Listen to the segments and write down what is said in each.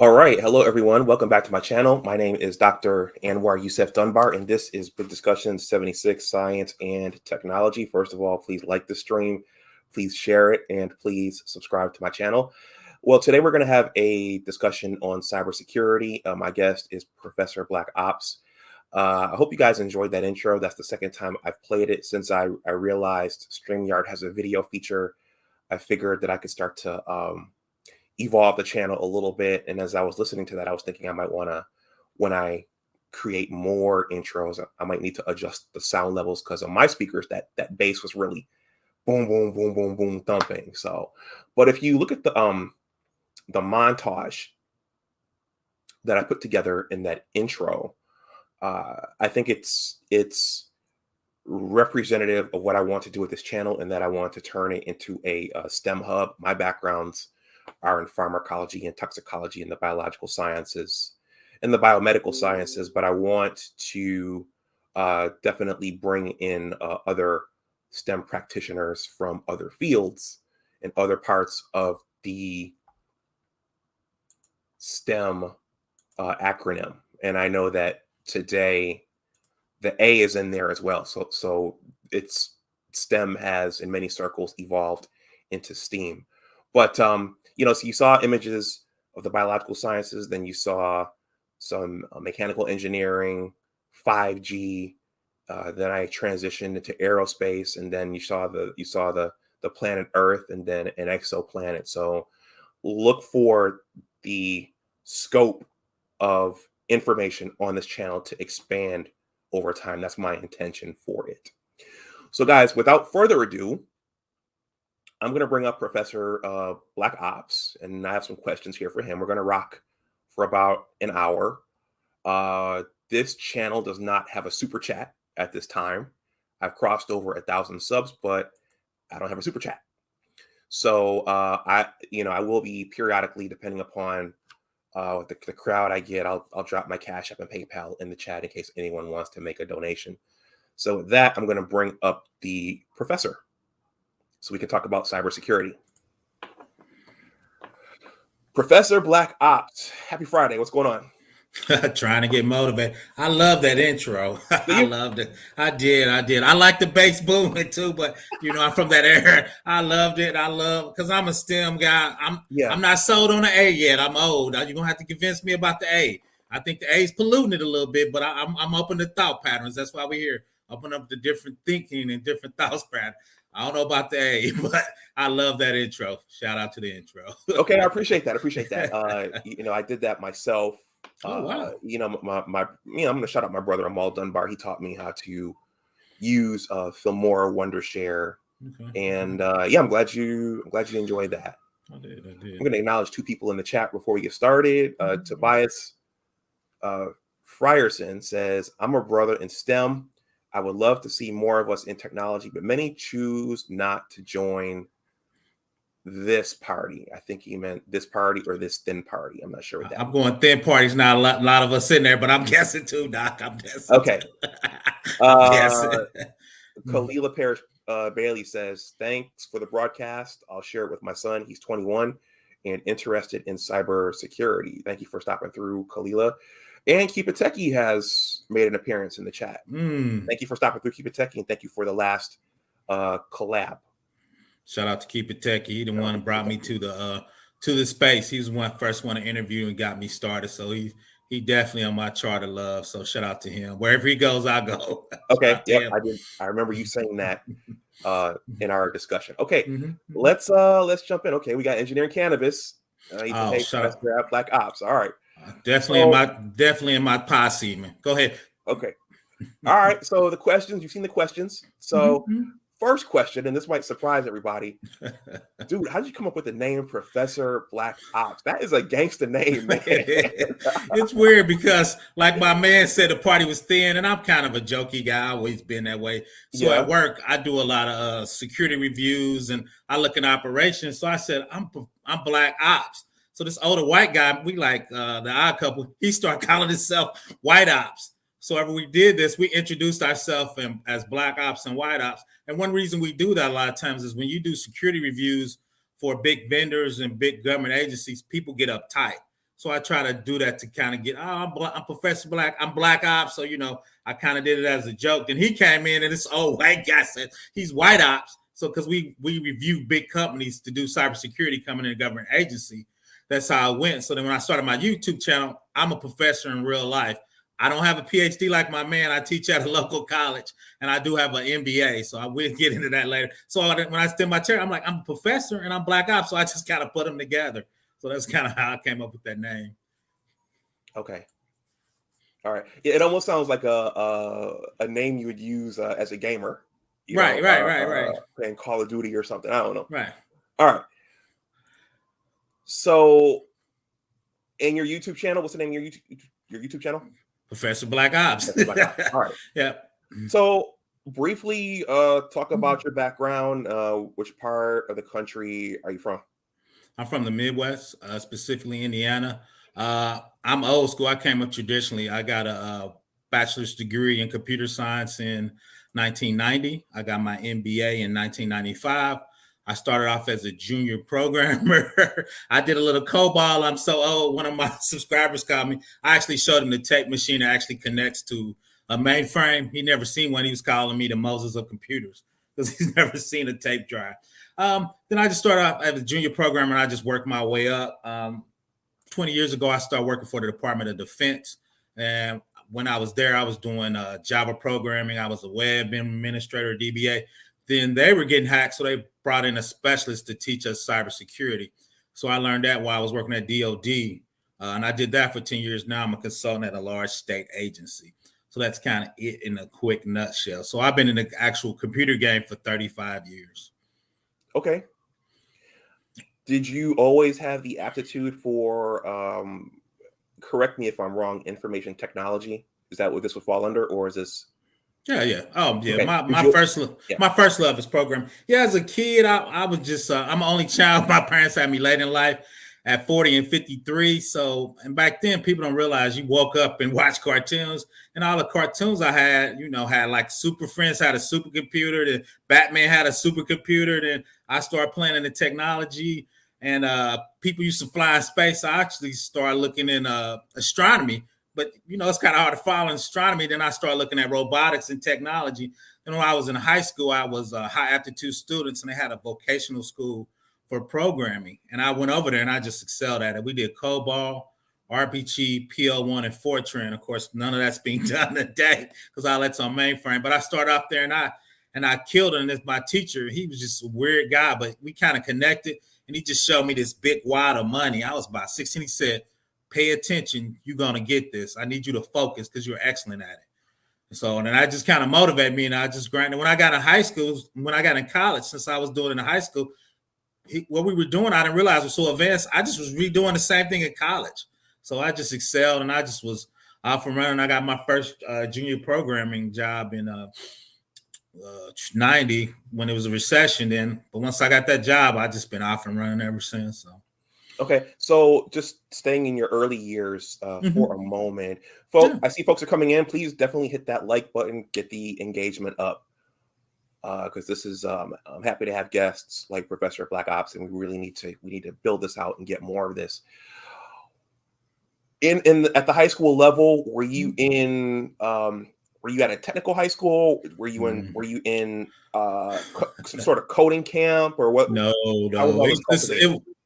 All right. Hello, everyone. Welcome back to my channel. My name is Dr. Anwar Dunbar, and this is Big Discussion 76, Science and Technology. First of all, please like the stream, please share it, and please subscribe to my channel. Well, today we're going to have a discussion on cybersecurity. My guest is Professor BlackOps. I hope you guys enjoyed that intro. That's the second time I've played it since I realized StreamYard has a video feature. I figured that I could start to evolve the channel a little bit. And as I was listening to that, I was thinking I might want to, when I create more intros, I might need to adjust the sound levels because on my speakers, that bass was really boom, boom, boom, boom, boom, thumping. So, but if you look at the montage that I put together in that intro, I think it's representative of what I want to do with this channel, and that I want to turn it into a STEM hub. My backgrounds are in pharmacology and toxicology and the biological sciences and the biomedical sciences, but I want to definitely bring in other STEM practitioners from other fields and other parts of the STEM acronym. And I know that today the A is in there as well. So it's STEM has in many circles evolved into STEAM. But so you saw images of the biological sciences, then you saw some mechanical engineering, 5G. Then I transitioned into aerospace, and then you saw the planet Earth, and then an exoplanet. So look for the scope of information on this channel to expand over time. That's my intention for it. So guys, without further ado, I'm going to bring up Professor BlackOps, and I have some questions here for him. We're going to rock for about an hour. This channel does not have a super chat at this time. I've crossed over 1,000 subs, but I don't have a super chat. So I will be periodically, depending upon the crowd I get, I'll drop my Cash App and PayPal in the chat in case anyone wants to make a donation. So with that, I'm going to bring up the professor so we can talk about cybersecurity. Professor BlackOps, happy Friday. What's going on? Trying to get motivated. I love that intro. I loved it. I did. I like the bass booming too, but I'm from that era. I loved it. Because I'm a STEM guy. I'm not sold on the A yet. I'm old. You're gonna have to convince me about the A. I think the A is polluting it a little bit, but I'm open to thought patterns. That's why we're here. Open up to different thinking and different thought patterns. I don't know about the A, but I love that intro. Shout out to the intro. Okay, I appreciate that. I did that myself. Oh, wow. I'm going to shout out my brother Anwar Dunbar. He taught me how to use Filmora, Wondershare, and I'm glad you enjoyed that. I did. I'm going to acknowledge two people in the chat before we get started. Tobias Frierson says, "I'm a brother in STEM. I would love to see more of us in technology, but many choose not to join this party." I think he meant this party or this thin party. I'm not sure what that I'm going thin parties now. A lot of us in there, but I'm guessing too, Doc. I'm guessing. Okay. Kalila Parrish Bailey says, "Thanks for the broadcast. I'll share it with my son. He's 21 and interested in cybersecurity." Thank you for stopping through, Kalila. And Keep It Techie has made an appearance in the chat. Thank you for stopping through, Keep It Techie, and thank you for the last collab. Shout out to Keep It Techie. He the one that brought me to the space. He was the first one to interview and got me started. So he definitely on my chart of love. So shout out to him. Wherever he goes, I go. Okay. Yeah, I remember you saying that in our discussion. Okay, let's jump in. Okay, we got engineering cannabis. Shout out BlackOps. All right. Definitely in my posse, man. Go ahead. Okay. All right. So the questions, you've seen the questions. So first question, and this might surprise everybody. Dude, how did you come up with the name Professor BlackOps? That is a gangster name, man. It's weird because, like my man said, the party was thin, and I'm kind of a jokey guy. Always been that way. So at work, I do a lot of security reviews, and I look at operations. So I said, I'm BlackOps. So this older white guy, we like the odd couple, he started calling himself White Ops. So after we did this, we introduced ourselves as Black Ops and White Ops. And one reason we do that a lot of times is when you do security reviews for big vendors and big government agencies, people get uptight. So I try to do that to kind of get, I'm Professor Black, I'm Black Ops. So, I kind of did it as a joke. Then he came in and this old white guy said he's White Ops. So because we review big companies to do cybersecurity coming in a government agency. That's how it went. So then when I started my YouTube channel, I'm a professor in real life. I don't have a PhD like my man. I teach at a local college, and I do have an MBA. So I will get into that later. So when I stand my chair, I'm like, I'm a professor and I'm Black Ops. So I just kind of put them together. So that's kind of how I came up with that name. Okay. All right. Yeah, it almost sounds like a name you would use as a gamer. Right. Playing Call of Duty or something. I don't know. Right. All right. So, in your YouTube channel, what's the name of your YouTube channel? Professor Black Ops. All right. Yeah. So, briefly talk about your background. Which part of the country are you from? I'm from the Midwest, specifically Indiana. I'm old school. I came up traditionally. I got a bachelor's degree in computer science in 1990. I got my MBA in 1995. I started off as a junior programmer. I did a little COBOL. I'm so old. One of my subscribers called me. I actually showed him the tape machine that actually connects to a mainframe. He never seen one. He was calling me the Moses of computers because he's never seen a tape drive. Then I just started off as a junior programmer and I just worked my way up. 20 years ago, I started working for the Department of Defense. And when I was there, I was doing Java programming. I was a web administrator, DBA. Then they were getting hacked, so they brought in a specialist to teach us cybersecurity. So I learned that while I was working at DOD, and I did that for 10 years. Now I'm a consultant at a large state agency. So that's kind of it in a quick nutshell. So I've been in the actual computer game for 35 years. Okay. Did you always have the aptitude for, correct me if I'm wrong, information technology? Is that what this would fall under, or is this? Yeah. Oh, yeah. Okay. My first love is programming. Yeah, as a kid, I was just I'm the only child. My parents had me late in life at 40 and 53. So, and back then, people don't realize you woke up and watched cartoons, and all the cartoons I had, had like Super Friends had a supercomputer, then Batman had a supercomputer, then I started playing in the technology, and people used to fly in space. I actually started looking in astronomy. But, it's kind of hard to follow in astronomy. Then I started looking at robotics and technology. And when I was in high school, I was a high aptitude students, and they had a vocational school for programming. And I went over there and I just excelled at it. We did COBOL, RPG, PL1, and Fortran. Of course, none of that's being done today because all that's on mainframe. But I started off there and I killed him. And my teacher, he was just a weird guy, but we kind of connected. And he just showed me this big wad of money. I was about 16. He said, pay attention, you're going to get this. I need you to focus because you're excellent at it. So, and then I just kind of motivated me, and I just grinded. When I got in high school, when I got in college, since I was doing it in high school, what we were doing, I didn't realize was so advanced. I just was redoing the same thing in college. So I just excelled, and I just was off and running. I got my first junior programming job in 90 when it was a recession then. But once I got that job, I just been off and running ever since. So. Okay, so just staying in your early years for a moment. Folks, I see folks are coming in. Please definitely hit that like button, get the engagement up. Because this is, I'm happy to have guests like Professor Black Ops, and we need to build this out and get more of this. At the high school level, were you at a technical high school? Were you in some sort of coding camp or what? No.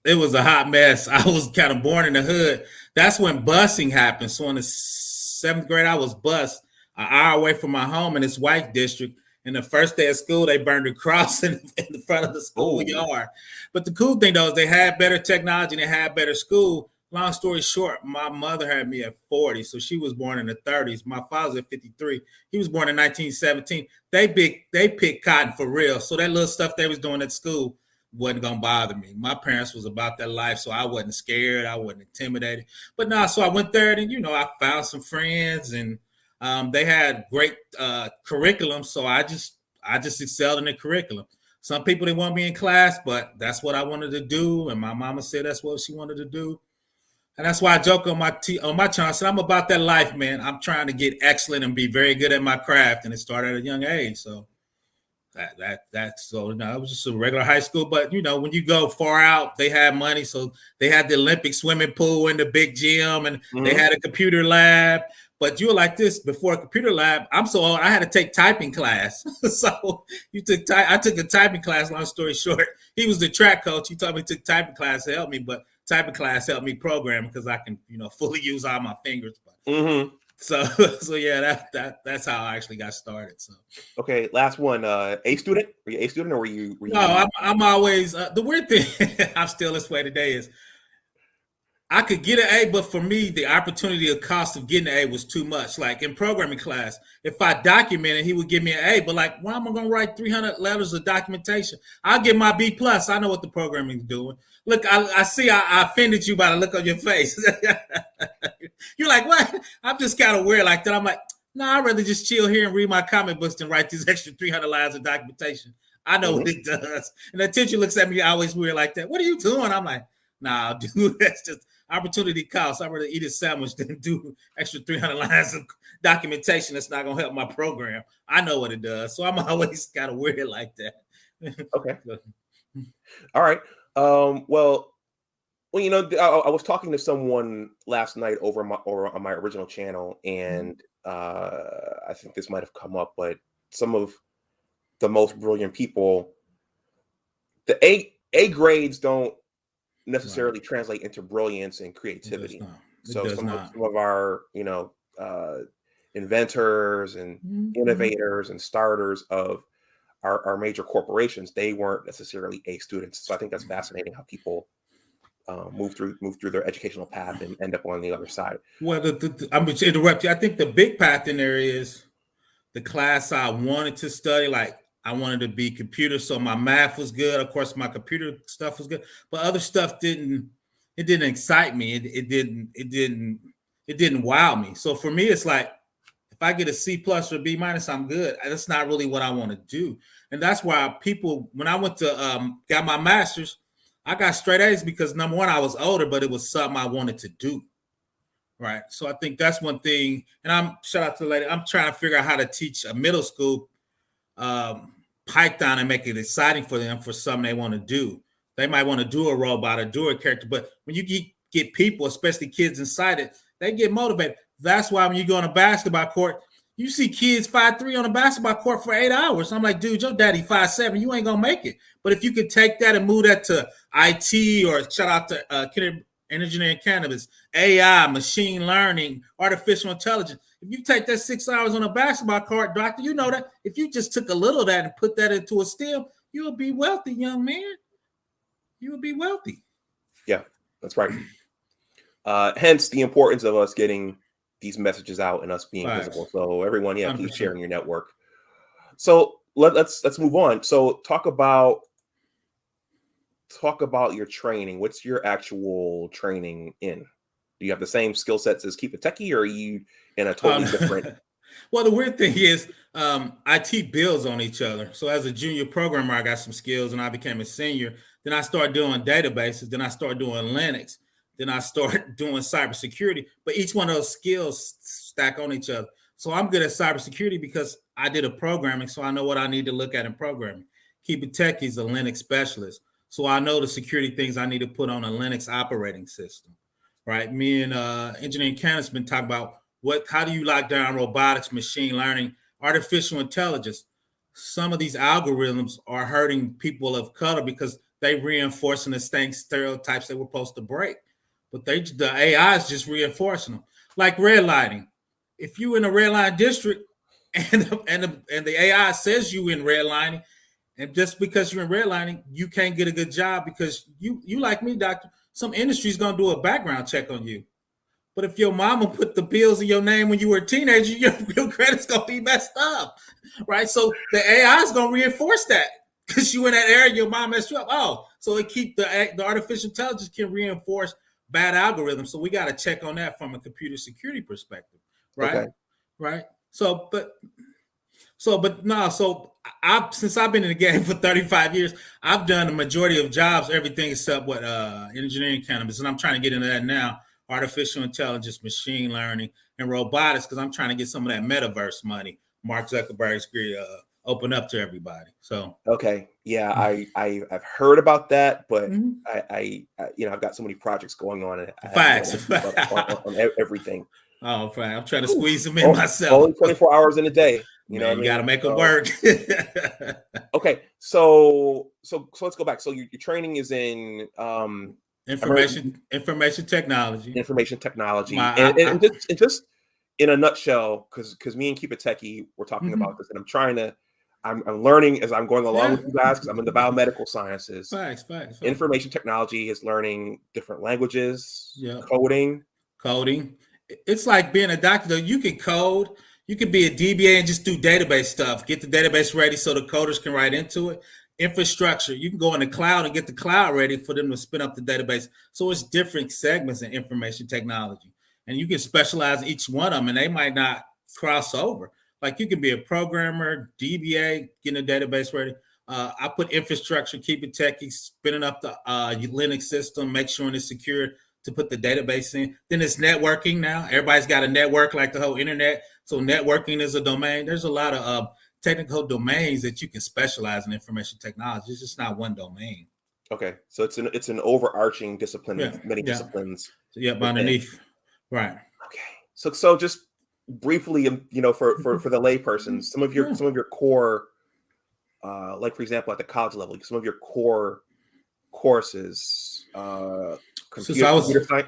It was a hot mess. I was kind of born in the hood. That's when busing happened. So in the 7th grade, I was bused an hour away from my home in this white district. And the first day of school, they burned a cross in the front of the schoolyard. But the cool thing, though, is they had better technology and they had better school. Long story short, my mother had me at 40, so she was born in the 30s. My father's at 53. He was born in 1917. They picked cotton for real. So that little stuff they was doing at school wasn't gonna bother me. My parents was about that life, so I wasn't scared. I wasn't intimidated. But no, so I went there, and I found some friends, and they had great curriculum. So I just excelled in the curriculum. Some people didn't want me in class, but that's what I wanted to do, and my mama said that's what she wanted to do. And that's why I joke on my channel. I said, I'm about that life, man. I'm trying to get excellent and be very good at my craft, and it started at a young age. So That's so it was just a regular high school. But when you go far out, they had money, so they had the Olympic swimming pool and the big gym, and they had a computer lab. But you were like this before a computer lab. I'm so old, I had to take typing class. So I took a typing class. Long story short, he was the track coach. He taught me to take typing class to help me, but typing class helped me program because I can fully use all my fingers. But, So yeah, that's how I actually got started. So okay, last one. A student? Were you a student, or were you? No, I'm always the weird thing. I'm still this way today is I could get an A, but for me, the opportunity or cost of getting an A was too much. Like in programming class, if I documented, he would give me an A. But like, why am I going to write 300 letters of documentation? I'll get my B plus. I know what the programming is doing. Look, I see I offended you by the look on your face. You're like, what? I'm just kind of weird like that. I'm like, no, I'd rather just chill here and read my comic books than write these extra 300 lines of documentation. I know what it does. And the teacher looks at me always weird like that. What are you doing? I'm like, nah, dude, that's just opportunity cost. I'd rather eat a sandwich than do extra 300 lines of documentation that's not going to help my program. I know what it does. So I'm always kind of weird like that. Okay. All right. Well, I was talking to someone last night over on my original channel, and I think this might have come up, but some of the most brilliant people, the A grades don't necessarily translate into brilliance and creativity. So some of our, inventors and innovators and starters of our major corporations, they weren't necessarily A students. So I think that's fascinating how people move through their educational path and end up on the other side. Well, I'm going to interrupt you. I think the big path in there is the class I wanted to study. Like I wanted to be computer, so my math was good. Of course, my computer stuff was good, but other stuff didn't excite me. It didn't wow me. So for me, it's like if I get a C plus or B minus, I'm good. That's not really what I want to do, and that's why people, when I went to got my master's, I got straight A's because number one, I was older, but it was something I wanted to do. Right. So I think that's one thing. And shout out to the lady. I'm trying to figure out how to teach a middle school Python and make it exciting for them for something they want to do. They might want to do a robot or do a character, but when you get people, especially kids inside it, they get motivated. That's why when you go on a basketball court, you see kids 5'3" on a basketball court for 8 hours. I'm like, dude, your daddy 5'7", you ain't gonna make it. But if you could take that and move that to IT, or shout out to engineering cannabis, AI, machine learning, artificial intelligence. If you take that 6 hours on a basketball court, doctor, you know that if you just took a little of that and put that into a STEM, you'll be wealthy, young man. You will be wealthy. Yeah, that's right. Hence the importance of us getting these messages out and us being visible. So everyone, keep sharing your network. So let's move on. So talk about your training. What's your actual training in? Do you have the same skill sets as Keep It Techie, or are you in a totally different? Well, the weird thing is IT builds on each other. So as a junior programmer, I got some skills and I became a senior. Then I started doing databases. Then I started doing Linux. Then I started doing cybersecurity. But each one of those skills stack on each other. So I'm good at cybersecurity because I did a programming, so I know what I need to look at in programming. Keep It Techie is a Linux specialist. So I know the security things I need to put on a Linux operating system, right? Me and engineering Candace been talking about how do you lock down robotics, machine learning, artificial intelligence. Some of these algorithms are hurting people of color because they reinforcing the same stereotypes that we're supposed to break. But the AI is just reinforcing them. Like red lighting. If you in a red line district and the AI says you in red lining, and just because you're in redlining, you can't get a good job because you like me, doctor, some industry's going to do a background check on you. But if your mama put the bills in your name when you were a teenager, your credit's going to be messed up, right? So the AI is going to reinforce that because you in that area, your mom messed you up. Oh, so it keep the artificial intelligence can reinforce bad algorithms. So we got to check on that from a computer security perspective, right? Okay. Right. So since I've been in the game for 35 years, I've done the majority of jobs, everything except what engineering cannabis, and I'm trying to get into that now. Artificial intelligence, machine learning, and robotics, because I'm trying to get some of that MetaVerse money. Mark Zuckerberg's open up to everybody. So okay, yeah, I've heard about that, but Mhm. I I've got so many projects going on, and I haven't been able Facts. to keep up on everything. Oh, fine. I'm trying to Whew. squeeze them in myself. Only 24 hours in a day. You know Man, what I you got to mean? make them So work. okay, so let's go back. So your training is in information technology. information technology, My, and just in a nutshell, because me and Keep It Techie we're talking Mhm. about this, and I'm learning as I'm going along Yeah. with you guys because I'm in the biomedical sciences. Facts. Information technology is learning different languages, Yeah. coding. Coding. It's like being a doctor, though. You can code, you can be a DBA and just do database stuff, get the database ready so the coders can write into it. Infrastructure, you can go in the cloud and get the cloud ready for them to spin up the database. So it's different segments in information technology. And you can specialize in each one of them, and they might not cross over. Like you can be a programmer, DBA, getting a database ready. I put infrastructure, keep it techy, spinning up the Linux system, make sure it's secure to put the database in. Then it's networking now. Everybody's got a network like the whole internet. So networking is a domain. There's a lot of technical domains that you can specialize in information technology. It's just not one domain. Okay, so it's an overarching discipline with many Yeah. disciplines. So underneath, right? Okay, so just briefly, for the layperson, some of your core, like for example, at the college level, some of your core courses, computer science.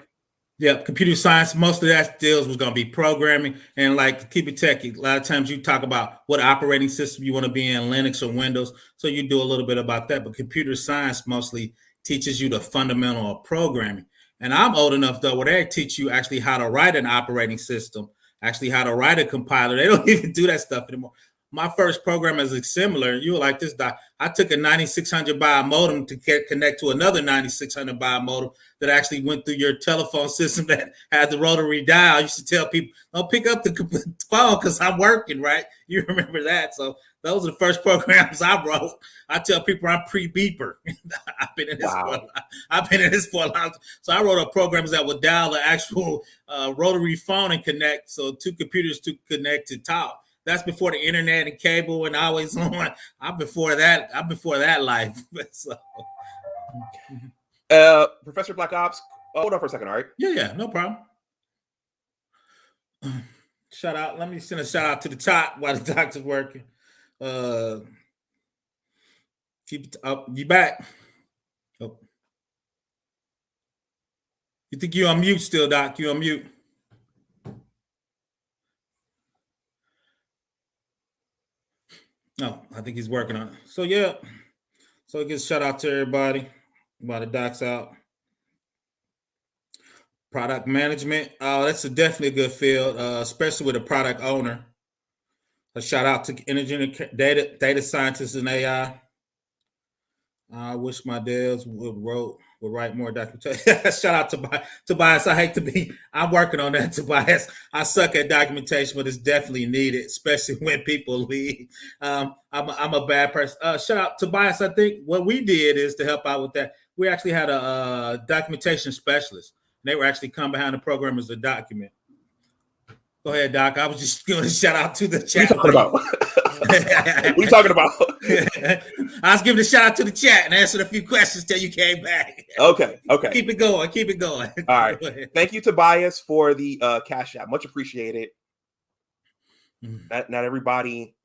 Yeah, computer science. Most of that deals was going to be programming, and like keep it techy. A lot of times you talk about what operating system you want to be in, Linux or Windows. So you do a little bit about that, but computer science mostly teaches you the fundamental of programming. And I'm old enough though where they teach you actually how to write an operating system, actually how to write a compiler. They don't even do that stuff anymore. My first program is similar. You were like this, Doc. I took a 9600 baud modem to connect to another 9600 baud modem that actually went through your telephone system that had the rotary dial. I used to tell people, don't pick up the phone because I'm working, right? You remember that. So those are the first programs I wrote. I tell people I'm pre-beeper. I've been in this for a long time. So I wrote up programs that would dial the actual rotary phone and connect. So two computers to connect to talk. That's before the internet and cable and always on. I'm before that life. So. Professor Black Ops, hold on for a second, all right? Yeah, no problem. Shout out. Let me send a shout out to the top while the doctor's working. Keep it up. You back? Oh. You think you're on mute still, Doc? You on mute? No, I think he's working on it. So yeah. So it gets shout out to everybody while the doc's out. Product management. That's definitely a good field, especially with a product owner. A shout out to engineering, data scientists and AI. I wish my devs would write more documentation. Shout out to Tobias. I'm working on that, Tobias. I suck at documentation, but it's definitely needed, especially when people leave. I'm a bad person. Shout out Tobias. I think what we did is to help out with that. We actually had a documentation specialist. They were actually come behind the program as a document. Go ahead, Doc. I was just giving a shout out to the chat. What are you talking about? What are you talking about? I was giving a shout out to the chat and answered a few questions till you came back. Okay. Keep it going. All right. Thank you, Tobias, for the cash app. Much appreciated. Not everybody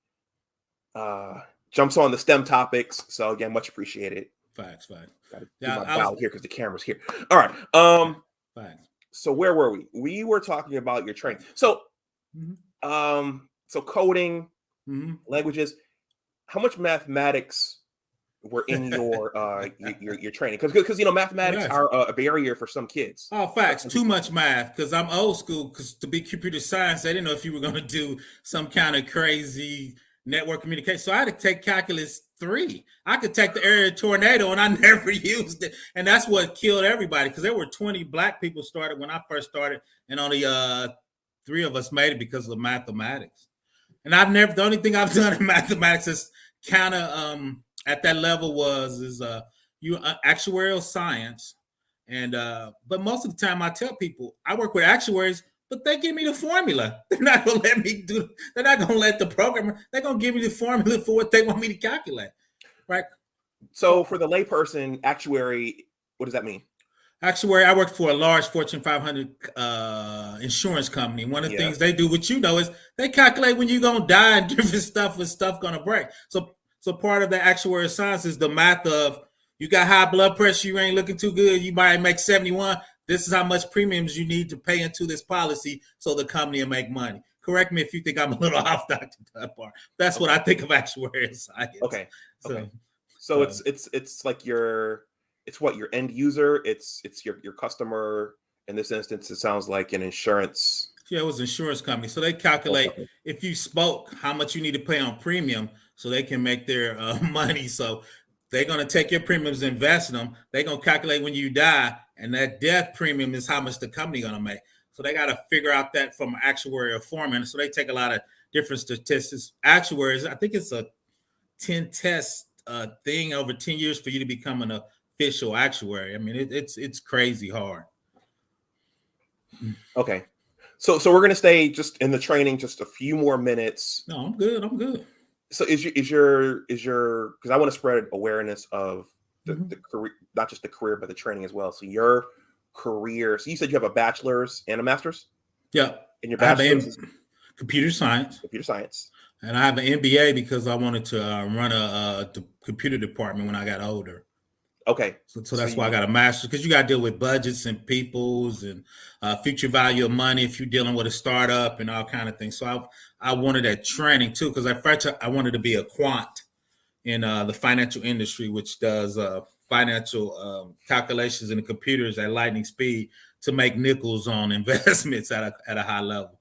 jumps on the STEM topics, so again, much appreciated. Facts. Gotta do my bow here because the camera's here. All right. Facts. So where were we? We were talking about your training. So, so coding, languages. How much mathematics were in your training? Because mathematics are a barrier for some kids. Oh, facts. Too much math because I'm old school. Because to be computer science, they didn't know if you were going to do some kind of crazy network communication. So I had to take calculus 3. I could take the area tornado, and I never used it. And that's what killed everybody because there were 20 black people started when I first started, and only 3 of us made it because of mathematics. And the only thing I've done in mathematics is kind of at that level is actuarial science. And but most of the time I tell people I work with actuaries, but they give me the formula. They're not gonna let me do. They're not gonna let the programmer. They're gonna give me the formula for what they want me to calculate, right? So for the layperson, actuary, what does that mean? Actuary, I worked for a large Fortune 500 insurance company. One of the things they do, which you know, is they calculate when you're gonna die and different stuff when stuff gonna break. So part of the actuarial science is the math of you got high blood pressure, you ain't looking too good, you might make 71. This is how much premiums you need to pay into this policy so the company will make money. Correct me if you think I'm a little off, Dr. Dunbar. That's what I think of actuarial science. Okay. So it's like it's what your end user, it's your customer. In this instance, it sounds like an insurance. Yeah, it was an insurance company. So they calculate if you spoke, how much you need to pay on premium so they can make their money. So they're going to take your premiums, invest in them. They're going to calculate when you die, and that death premium is how much the company going to make. So they got to figure out that from actuarial format. So they take a lot of different statistics. Actuaries, I think it's a 10 test thing over 10 years for you to become an official actuary. I mean, it's crazy hard. Okay. So we're gonna stay just in the training just a few more minutes. No, I'm good. So is your because I want to spread awareness of the career, not just the career, but the training as well. So your career. So you said you have a bachelor's and a master's. Yeah. And your bachelor's is computer science. Computer science. And I have an MBA because I wanted to run the computer department when I got older. Okay. So that's why I got a master's, because you got to deal with budgets and peoples and future value of money if you're dealing with a startup and all kind of things. So I wanted that training too, because at first I wanted to be a quant in the financial industry, which does financial calculations in the computers at lightning speed to make nickels on investments at a high level.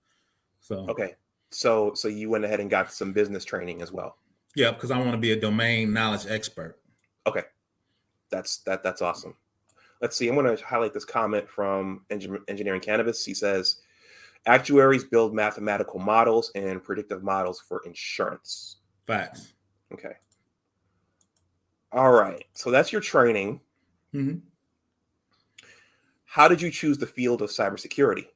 So okay. So you went ahead and got some business training as well. Yeah, because I want to be a domain knowledge expert. Okay. That's awesome. Let's see. I'm going to highlight this comment from Engineering Cannabis. He says, actuaries build mathematical models and predictive models for insurance. Facts. Okay. All right. So that's your training. Mm-hmm. How did you choose the field of cybersecurity?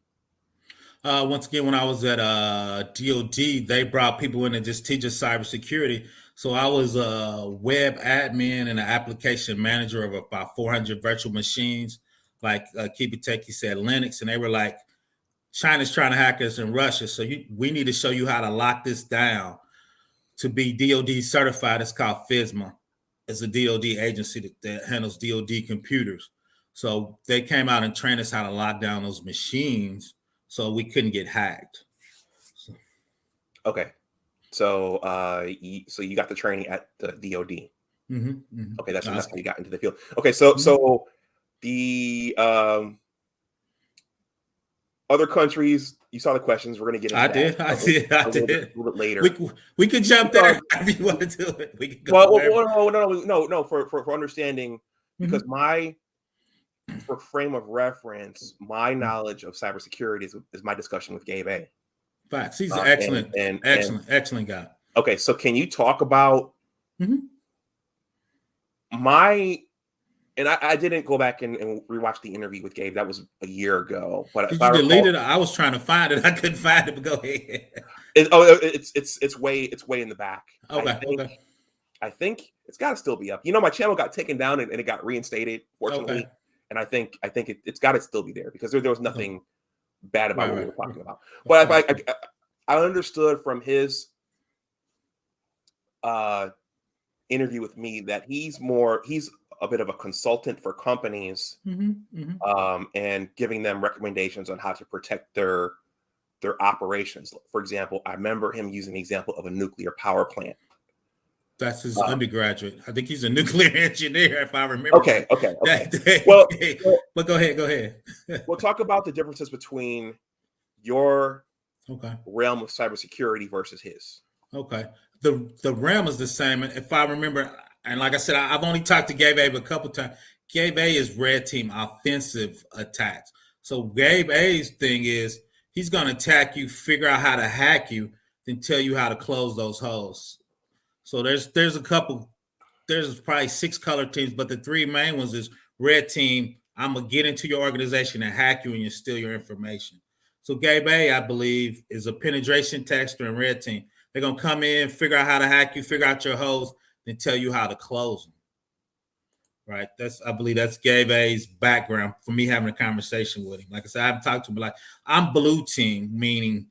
Once again, when I was at DOD, they brought people in to just teach us cybersecurity. So I was a web admin and an application manager of about 400 virtual machines, like Kibiteki said, Linux. And they were like, China's trying to hack us in Russia. So we need to show you how to lock this down to be DOD certified. It's called FISMA. It's a DOD agency that handles DOD computers. So they came out and trained us how to lock down those machines so we couldn't get hacked. Okay. So you got the training at the DOD. Mm-hmm, mm-hmm. Okay, that's how you got into the field. Okay, so the other countries, you saw the questions. We're going to get into I did. A little bit later. We could jump there if you want to do it. We could go no. For understanding, because for frame of reference, my knowledge of cybersecurity is my discussion with Gabe A. Facts. He's an excellent guy. Okay, so can you talk about I didn't go back and rewatch the interview with Gabe. That was a year ago. But did you delete it? I was trying to find it. I couldn't find it. But go ahead. It's way in the back. Okay. I think it's got to still be up. You know, my channel got taken down and it got reinstated, fortunately. Okay. And I think it's got to still be there because there was nothing bad about what we were talking about. But I understood from his interview with me that he's a bit of a consultant for companies, and giving them recommendations on how to protect their operations. For example, I remember him using the example of a nuclear power plant. That's his undergraduate. I think he's a nuclear engineer, if I remember. Okay. Well, but go ahead. We'll talk about the differences between your realm of cybersecurity versus his. Okay. The realm is the same. If I remember, and like I said, I've only talked to Gabe A a couple times. Gabe A is red team offensive attacks. So Gabe A's thing is he's going to attack you, figure out how to hack you, then tell you how to close those holes. So there's probably 6 color teams, but the 3 main ones is red team. I'm gonna get into your organization and hack you and steal your information. So Gabe A, I believe, is a penetration tester and red team. They're gonna come in, figure out how to hack you, figure out your holes, and tell you how to close them. Right. I believe that's Gabe A's background for me having a conversation with him. Like I said, I haven't talked to him, but like I'm blue team, meaning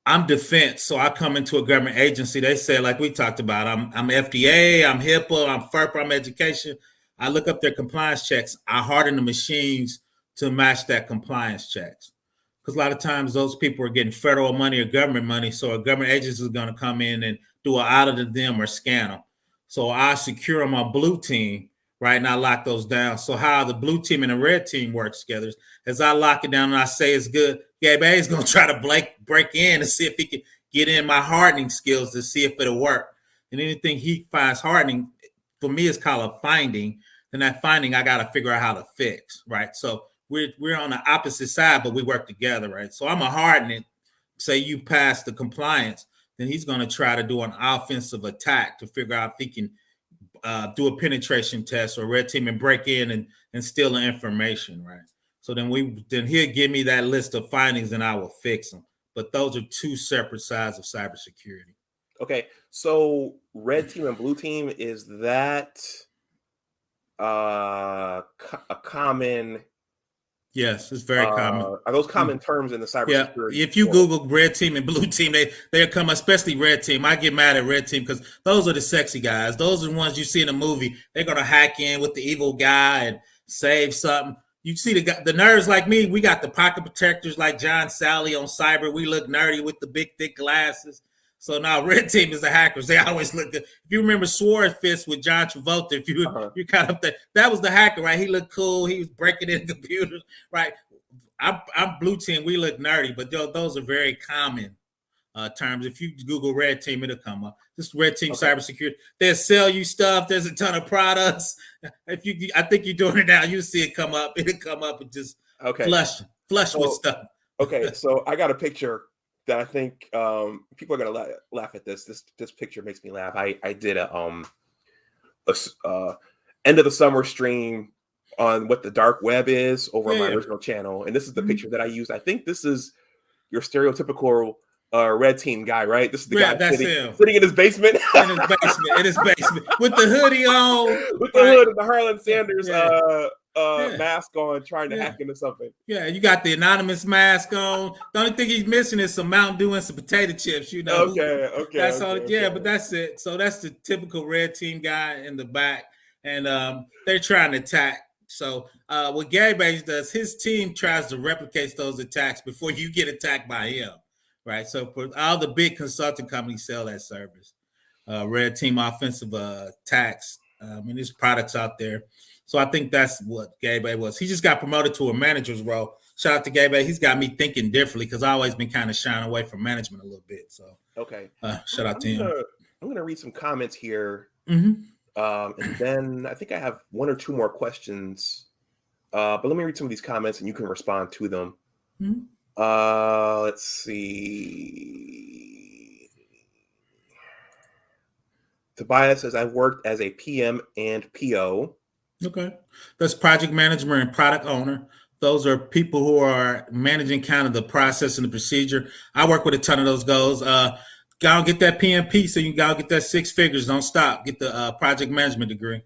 I'm defense. So I come into a government agency. They say, like we talked about, I'm FDA, I'm HIPAA, I'm FERPA, I'm education. I look up their compliance checks. I harden the machines to match that compliance checks. Because a lot of times those people are getting federal money or government money. So a government agency is going to come in and do an audit of them or scan them. So I secure them on blue team, right? And I lock those down. So how the blue team and the red team work together is as I lock it down and I say it's good, Gabe A is going to try to break in and see if he can get in my hardening skills to see if it'll work. And anything he finds hardening, for me, is called a finding. And that finding, I got to figure out how to fix, right? So we're on the opposite side, but we work together, right? So I'm a harden it. Say you pass the compliance, then he's going to try to do an offensive attack to figure out if he can do a penetration test or red team and break in and steal the information, right? So then he'll give me that list of findings and I will fix them. But those are two separate sides of cybersecurity. Okay, so red team and blue team, is that a common? Yes, it's very common. Are those common terms in the cybersecurity? Yeah, if you Google red team and blue team, they come, especially red team. I get mad at red team because those are the sexy guys. Those are the ones you see in a movie. They're gonna hack in with the evil guy and save something. You see the nerds like me. We got the pocket protectors like John Sally on cyber. We look nerdy with the big thick glasses. So now red team is the hackers. They always look good. If you remember Sword Fist with John Travolta, if you kind of that was the hacker, right? He looked cool. He was breaking in computers, right? I'm blue team. We look nerdy, but those are very common terms. If you Google red team, it'll come up. This red team cybersecurity. They'll sell you stuff. There's a ton of products. I think you're doing it now. You see it come up. It'll come up and just flush with stuff. Okay, so I got a picture that I think people are gonna laugh at this. This picture makes me laugh. I did a end of the summer stream on what the dark web is over on my original channel, and this is the picture that I used. I think this is your stereotypical red team guy, right? This is the guy sitting in his basement. In his basement with the hoodie on, with the hood and the Harlan Sanders mask on, trying to hack into something. Yeah, you got the anonymous mask on. The only thing he's missing is some Mountain Dew and some potato chips. You know. Okay. That's all. Yeah, but that's it. So that's the typical red team guy in the back, and they're trying to attack. So what Gary Bates does, his team tries to replicate those attacks before you get attacked by him, right? So for all the big consulting companies sell that service, red team offensive attacks. And there's products out there. So I think that's what Gabe was. He just got promoted to a manager's role. Shout out to Gabe. He's got me thinking differently because I've always been kind of shying away from management a little bit. So shout out to him. I'm going to read some comments here. Mm-hmm. And then I think I have one or two more questions. But let me read some of these comments and you can respond to them. Mm-hmm. Let's see. Tobias says, I've worked as a PM and PO. Okay. That's project manager and product owner. Those are people who are managing kind of the process and the procedure. I work with a ton of those goals. Go get that PMP so you can go get that 6 figures. Don't stop. Get the project management degree.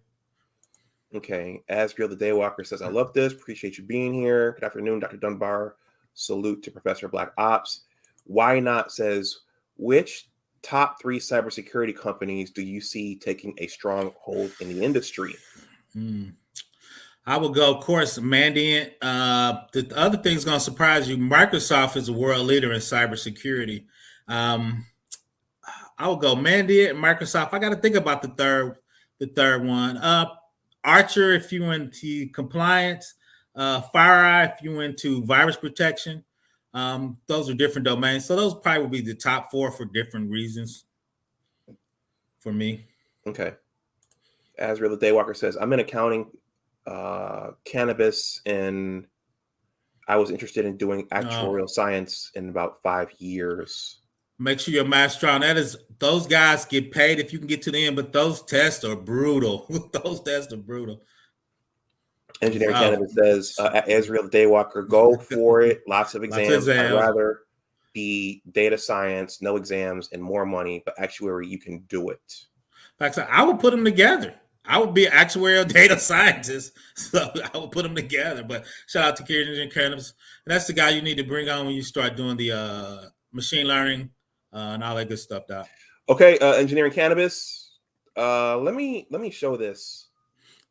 Okay. Asriel the Daywalker says, I love this. Appreciate you being here. Good afternoon, Dr. Dunbar. Salute to Professor BlackOps. Why Not says, which top 3 cybersecurity companies do you see taking a strong hold in the industry? I will go, of course, Mandiant. The other thing is going to surprise you. Microsoft is a world leader in cybersecurity. I will go Mandiant, Microsoft. I got to think about the third one. Archer, if you went to compliance. FireEye, if you went to virus protection. Those are different domains. So those probably would be the top 4 for different reasons for me. Okay. Asriel the Daywalker says, I'm in accounting, cannabis, and I was interested in doing actuarial science in about 5 years. Make sure your math's strong. Those guys get paid if you can get to the end, but those tests are brutal. Those tests are brutal. Engineering Cannabis says, Israel the Daywalker, go for it. Lots of exams. I'd rather be data science, no exams, and more money, but actuary, you can do it. I would put them together. I would be an actuarial data scientist, so I would put them together. But shout out to Engineering Cannabis. And that's the guy you need to bring on when you start doing the machine learning and all that good stuff, Doc. Okay, Engineering Cannabis. Let me show this.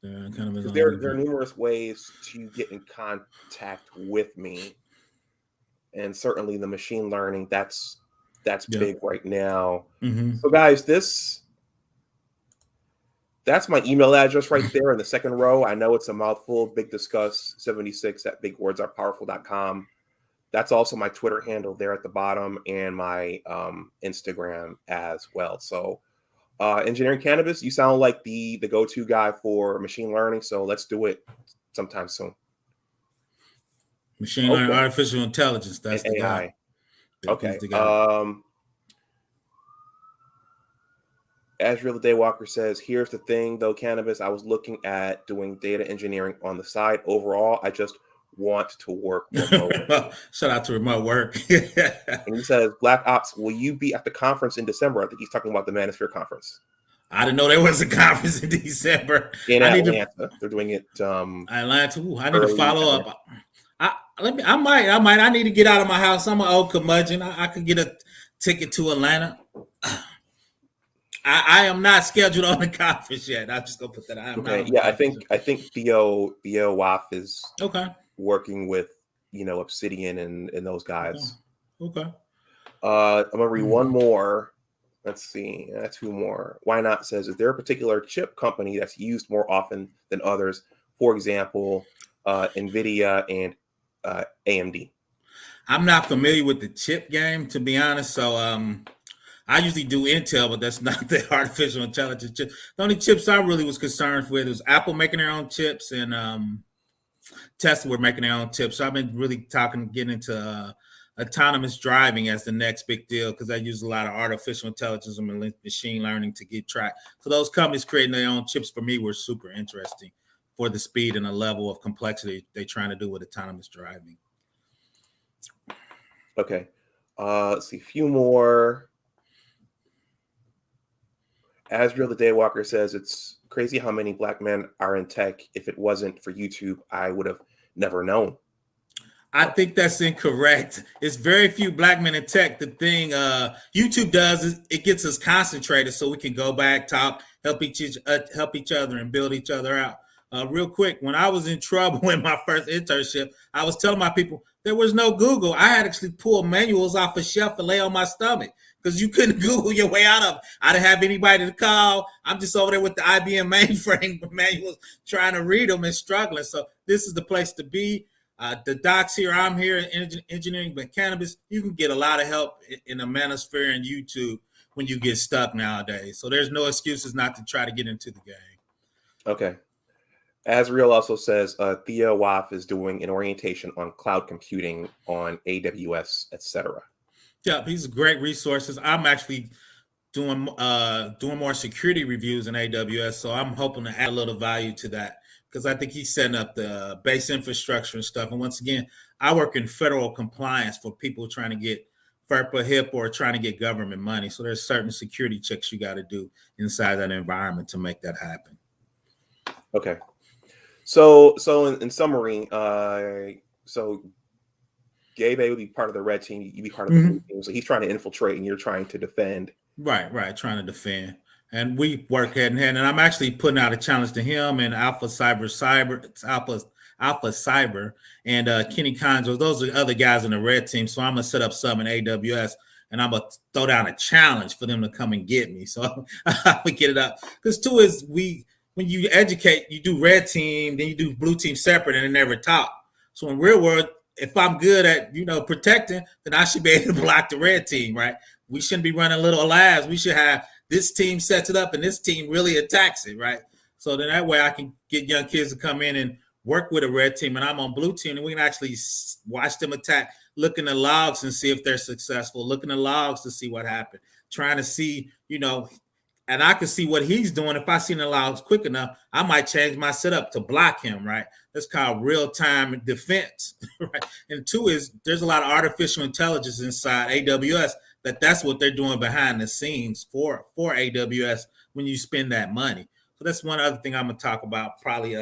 There are numerous ways to get in contact with me, and certainly the machine learning that's big right now. So guys, that's my email address right there in the second row. I know it's a mouthful. BigDiscuss76@bigwordsarepowerful.com. That's also my Twitter handle there at the bottom, and my Instagram as well. So Engineering Cannabis, you sound like the go-to guy for machine learning, so let's do it sometime soon. Machine learning, artificial intelligence, that's the AI. Guy. Okay. Azrael the Daywalker says, here's the thing though, Cannabis, I was looking at doing data engineering on the side. Overall, I just want to work remotely. Shout out to remote work. And he says, Black Ops, will you be at the conference in December? I think he's talking about the Manosphere conference. I didn't know there was a conference in December. In Atlanta. They're doing it. Atlanta. Ooh, I need to follow up. I need to get out of my house. I'm an old curmudgeon. I could get a ticket to Atlanta. I am not scheduled on the conference yet. I'm just gonna put that. I think Theo Waff is working with Obsidian and those guys. Okay. I'm gonna read one more. Let's see, 2 more. Why Not says, is there a particular chip company that's used more often than others? For example, NVIDIA and AMD. I'm not familiar with the chip game, to be honest. So I usually do Intel, but that's not the artificial intelligence chip. The only chips I really was concerned with was Apple making their own chips and Tesla were making their own chips. So I've been really getting into autonomous driving as the next big deal because I use a lot of artificial intelligence and machine learning to get track. So those companies creating their own chips for me were super interesting for the speed and the level of complexity they're trying to do with autonomous driving. Okay. Let's see, a few more. Azrael the Daywalker says, it's crazy how many Black men are in tech. If it wasn't for YouTube, I would have never known. I think that's incorrect. It's very few Black men in tech. The thing YouTube does is it gets us concentrated so we can go back, talk, help each other and build each other out. Real quick, when I was in trouble in my first internship, I was telling my people there was no Google. I had actually pulled manuals off a shelf and lay on my stomach because you couldn't Google your way out of it. I didn't have anybody to call. I'm just over there with the IBM mainframe manuals trying to read them and struggling. So this is the place to be. The docs here, I'm here in engineering, but cannabis, you can get a lot of help in the manosphere and YouTube when you get stuck nowadays. So there's no excuses not to try to get into the game. Okay. Azrael also says Theo Waff is doing an orientation on cloud computing on AWS, etc. Yeah, these are great resources. I'm actually doing more security reviews in AWS, so I'm hoping to add a little value to that because I think he's setting up the base infrastructure and stuff. And once again, I work in federal compliance for people trying to get FERPA, HIP, or trying to get government money. So there's certain security checks you got to do inside that environment to make that happen. Okay. So in summary, so Gabe would be part of the red team, you'd be part of the blue team. So he's trying to infiltrate and you're trying to defend. Right, trying to defend. And we work hand in hand. And I'm actually putting out a challenge to him and Alpha Cyber and Kenny Conjo. Those are the other guys in the red team. So I'm gonna set up some in AWS and I'm gonna throw down a challenge for them to come and get me. So I would get it up. Because two is when you educate, you do red team, then you do blue team separate, and they never talk. So in real world, if I'm good at protecting, then I should be able to block the red team, right? We shouldn't be running little labs. We should have this team sets it up and this team really attacks it, right? So then that way I can get young kids to come in and work with a red team, and I'm on blue team, and we can actually watch them attack, look in the logs and see if they're successful, look in the logs to see what happened, trying to see, and I can see what he's doing. If I see it allows quick enough, I might change my setup to block him, right? That's called real-time defense, right? And two is there's a lot of artificial intelligence inside AWS that's what they're doing behind the scenes for AWS when you spend that money. So that's one other thing I'm gonna talk about, probably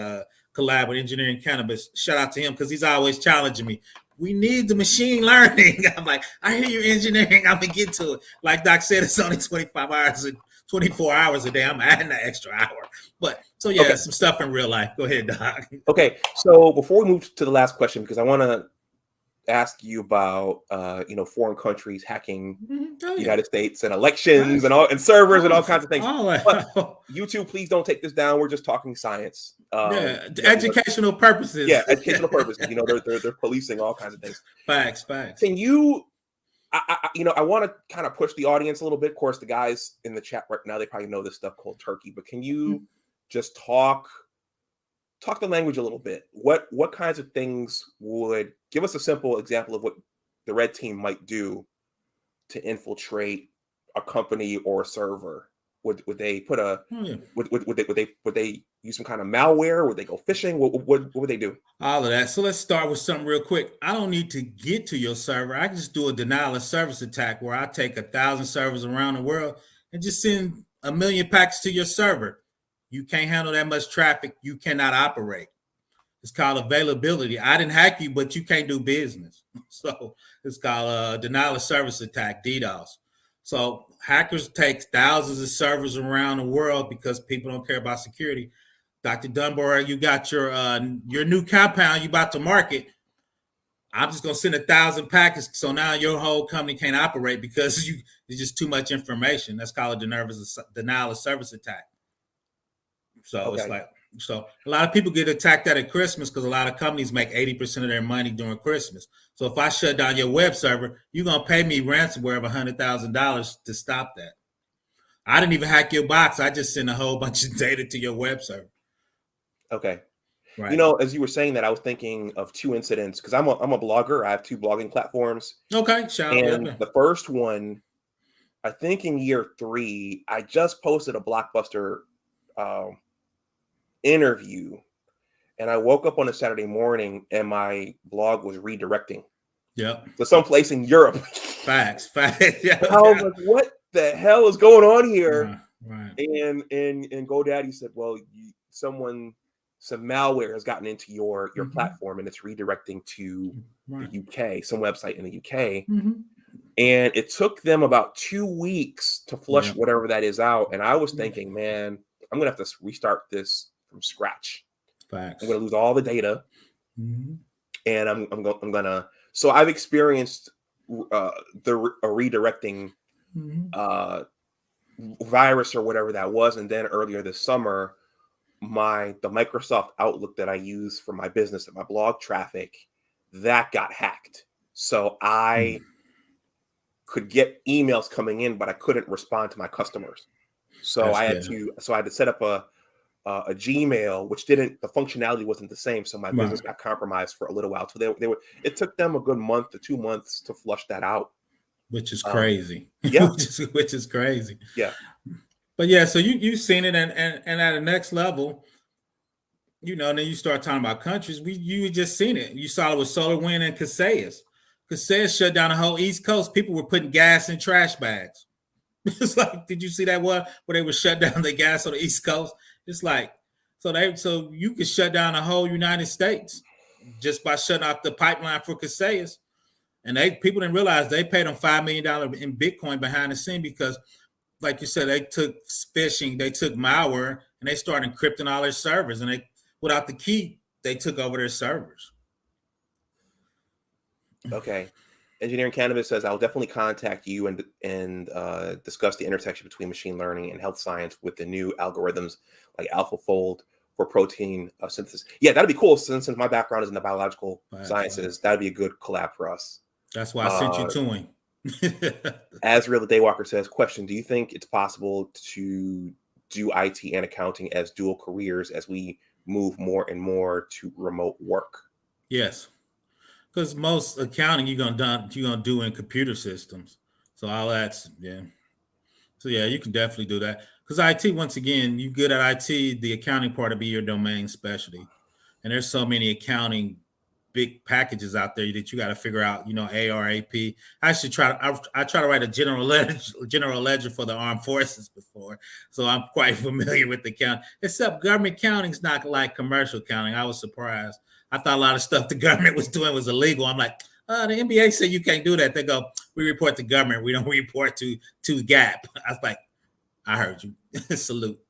collab with Engineering Cannabis. Shout out to him because he's always challenging me. We need the machine learning. I'm like, I hear you engineering. I'm gonna get to it. Like Doc said, it's only 24 hours a day. I'm adding an extra hour. But so yeah, Okay. some stuff in real life. Go ahead, Doc. Okay. So before we move to the last question, because I want to ask you about foreign countries hacking the United States and elections and servers and all kinds of things. But YouTube, please don't take this down. We're just talking science. Educational purposes. Yeah, educational purposes. They're policing all kinds of things. Facts. Can you? I want to kind of push the audience a little bit. Of course, the guys in the chat right now, they probably know this stuff called turkey. But can you just talk the language a little bit? What kinds of things would give us a simple example of what the red team might do to infiltrate a company or a server? Would they put a would they use some kind of malware? Would they go phishing? What would they do? All of that. So let's start with something real quick. I don't need to get to your server. I can just do a denial of service attack where I take 1,000 servers around the world and just send 1 million packets to your server. You can't handle that much traffic. You cannot operate. It's called availability. I didn't hack you, but you can't do business. So it's called denial of service attack, DDoS. So hackers take thousands of servers around the world because people don't care about security. Dr. Dunbar, you got your new compound you about to market. I'm just gonna send 1,000 packets, so now your whole company can't operate because it's just too much information. That's called a denial of service attack. So It's like, so a lot of people get attacked at Christmas because a lot of companies make 80% of their money during Christmas. So if I shut down your web server, you're gonna pay me ransomware of $100,000 to stop that. I didn't even hack your box. I just sent a whole bunch of data to your web server. Okay. Right. As you were saying that, I was thinking of two incidents because I'm a blogger. I have 2 blogging platforms. Okay. And the first one, I think in year 3, I just posted a Blockbuster interview, and I woke up on a Saturday morning and my blog was redirecting. Yep. To someplace in Europe. Facts. Yeah. I was like, what the hell is going on here? Right. And GoDaddy said, well, some malware has gotten into your platform and it's redirecting to the UK, some website in the UK. And it took them about 2 weeks to flush whatever that is out. And I was thinking, man, I'm going to have to restart this from scratch. Facts. I'm going to lose all the data. And I'm going to, so I've experienced a redirecting virus or whatever that was. And then earlier this summer, the Microsoft Outlook that I use for my business and my blog traffic, that got hacked. So I could get emails coming in, but I couldn't respond to my customers. So I had to set up a Gmail, which the functionality wasn't the same. So my business got compromised for a little while. So it took them a good month to 2 months to flush that out. Which is crazy. Yeah. which is crazy. Yeah. But yeah, so you've seen it, and at the next level, and then you start talking about countries. You just seen it. You saw it with SolarWind and Kaseya's. Kaseya shut down the whole East Coast. People were putting gas in trash bags. It's like, did you see that one where they would shut down the gas on the East Coast? It's like, so you could shut down the whole United States just by shutting off the pipeline for Kaseya's. And people didn't realize they paid them $5 million in Bitcoin behind the scene because, like you said, they took phishing, they took malware, and they started encrypting all their servers. And without the key, they took over their servers. Okay. Engineering Cannabis says, I'll definitely contact you and discuss the intersection between machine learning and health science with the new algorithms like AlphaFold for protein synthesis. Yeah, that'd be cool. Since my background is in the biological sciences, that'd be a good collab for us. That's why I sent you to him. Azrael the Daywalker says, question, do you think it's possible to do IT and accounting as dual careers as we move more and more to remote work? Yes. Because most accounting you're gonna do in computer systems. So all that's So yeah, you can definitely do that. Because IT, once again, you good at IT, the accounting part will be your domain specialty. And there's so many accounting big packages out there that you got to figure out, ARAP. I should I try to write a general ledger for the armed forces before. So I'm quite familiar with the count, except government accounting is not like commercial accounting. I was surprised. I thought a lot of stuff the government was doing was illegal. I'm like, the NBA said you can't do that. They go, we report to government. We don't report to GAP. I was like, I heard you. Salute.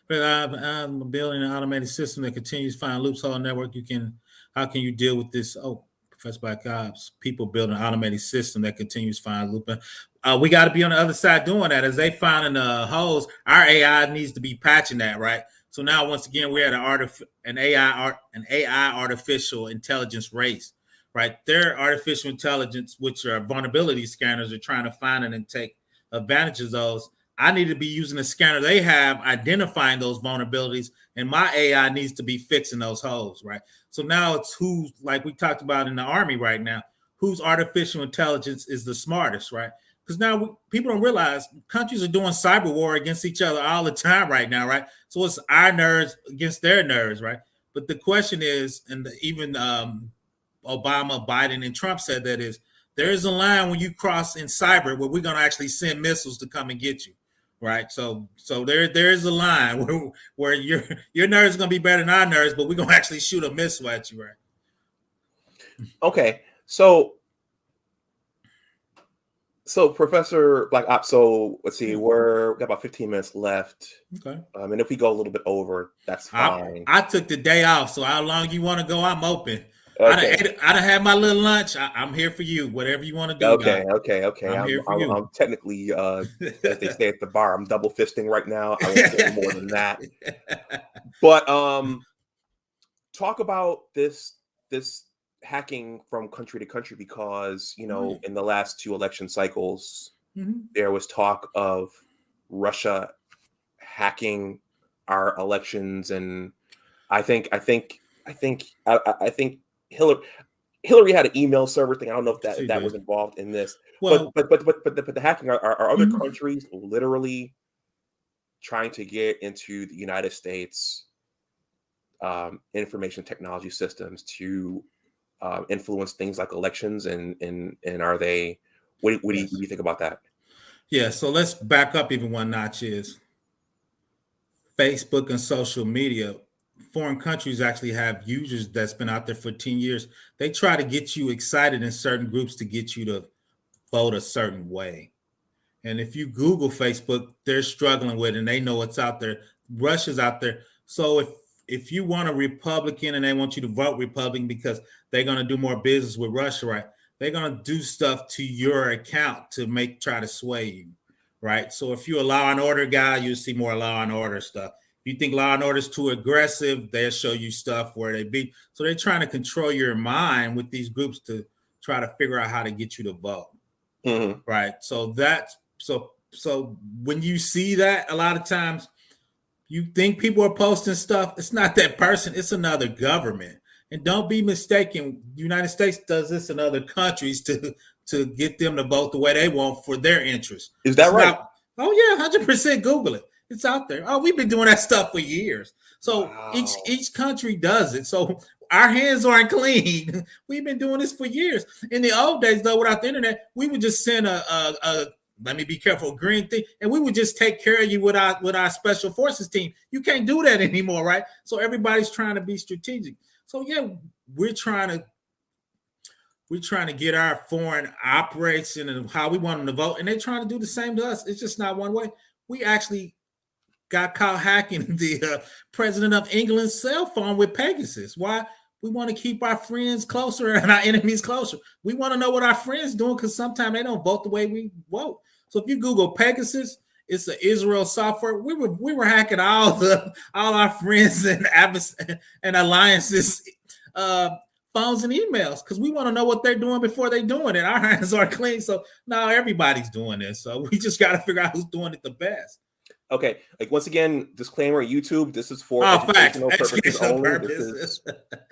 But I'm building an automated system that continues to find loophole network. How can you deal with this? Oh, ProfessorBlackOps, people building an automated system that continues to find looping. We got to be on the other side doing that. As they finding the holes, our AI needs to be patching that, right? So now, once again, we're at an AI artificial intelligence race, right? Their artificial intelligence, which are vulnerability scanners, are trying to find and take advantage of those. I need to be using the scanner they have, identifying those vulnerabilities, and my AI needs to be fixing those holes, right? So now it's who's, like we talked about in the Army right now, whose artificial intelligence is the smartest, right? Because now people don't realize countries are doing cyber war against each other all the time right now, right? So it's our nerds against their nerds, right? But the question is, and even Obama, Biden, and Trump said that is, there is a line when you cross in cyber where we're going to actually send missiles to come and get you. Right, so there is a line where your nerds is gonna be better than our nerds, but we're gonna actually shoot a missile at you, right? Okay, so Professor BlackOps. So let's see, we've got about 15 minutes left. Okay, and if we go a little bit over, that's fine. I took the day off, so how long you want to go? I'm open. Okay. I done had my little lunch. I'm here for you. Whatever you want to do. Okay. I'm here for you. I'm technically, as they say at the bar, I'm double fisting right now. I won't say more than that. But talk about this hacking from country to country, because in the last 2 election cycles, there was talk of Russia hacking our elections, and I think Hillary had an email server thing. I don't know if that was involved in this. Well, but the hacking are other countries literally trying to get into the United States information technology systems to influence things like elections, and are they? What do you think about that? Yeah. So let's back up even one notch. Is Facebook and social media. Foreign countries actually have users that's been out there for 10 years. They try to get you excited in certain groups to get you to vote a certain way. And if you Google Facebook, they're struggling with it, and they know it's out there. Russia's out there. So if you want a Republican and they want you to vote Republican because they're going to do more business with Russia, right? They're going to do stuff to your account to try to sway you, right? So if you're a law and order guy, you'll see more law and order stuff. If you think law and order is too aggressive, they'll show you stuff where they be. So they're trying to control your mind with these groups to try to figure out how to get you to vote. Right. So so when you see that, a lot of times you think people are posting stuff. It's not that person, it's another government. And don't be mistaken, the United States does this in other countries to get them to vote the way they want for their interests. Is that right? Oh yeah, 100% Google it. It's out there. Oh, we've been doing that stuff for years. So wow. Each country does it. So our hands aren't clean. We've been doing this for years. In the old days, though, without the internet, we would just send a let me be careful, green thing, and we would just take care of you with our special forces team. You can't do that anymore, right? So everybody's trying to be strategic. So yeah, we're trying to get our foreign operation and how we want them to vote, and they're trying to do the same to us. It's just not one way. We actually got caught hacking the president of England's cell phone with Pegasus. Why? We want to keep our friends closer and our enemies closer. We want to know what our friends doing, because sometimes they don't vote the way we vote. So if you Google Pegasus, it's an Israel software. We were hacking all our friends and alliances phones and emails, because we want to know what they're doing before they're doing it. Our hands are clean. So now everybody's doing this. So we just got to figure out who's doing it the best. Okay, like once again, disclaimer: YouTube. This is for educational purposes only. This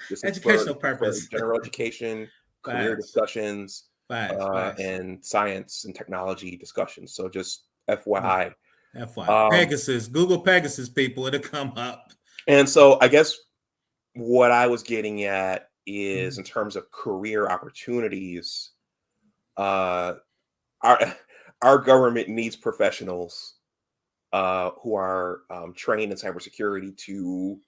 is educational purpose, for general education, career discussions, and science and technology discussions. So just FYI. Pegasus, Google Pegasus, people, it'll come up. And so I guess what I was getting at is Mhm. in terms of career opportunities, uh, our our government needs professionals who are trained in cybersecurity to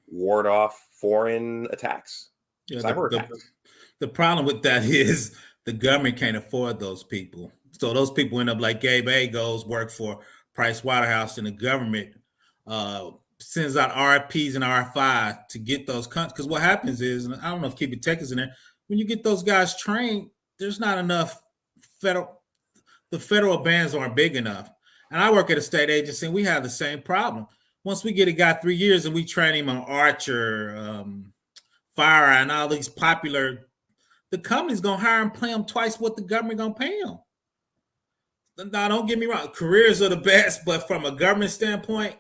ward off foreign attacks, Yeah, cyber attacks. the problem with that is the government can't afford those people. So those people end up like Gabe A goes work for Price Waterhouse, and the government uh, sends out RFPs and RFI to get those countries. Because what happens is, and I don't know if Keep It Tech is in there, when you get those guys trained, there's not enough federal. The federal bans aren't big enough. And I work at a state agency, and we have the same problem. Once we get a guy 3 years and we train him on Archer, Fire, and all these popular, the company's gonna hire him, pay him twice what the government gonna pay him. Now, don't get me wrong, careers are the best, but from a government standpoint,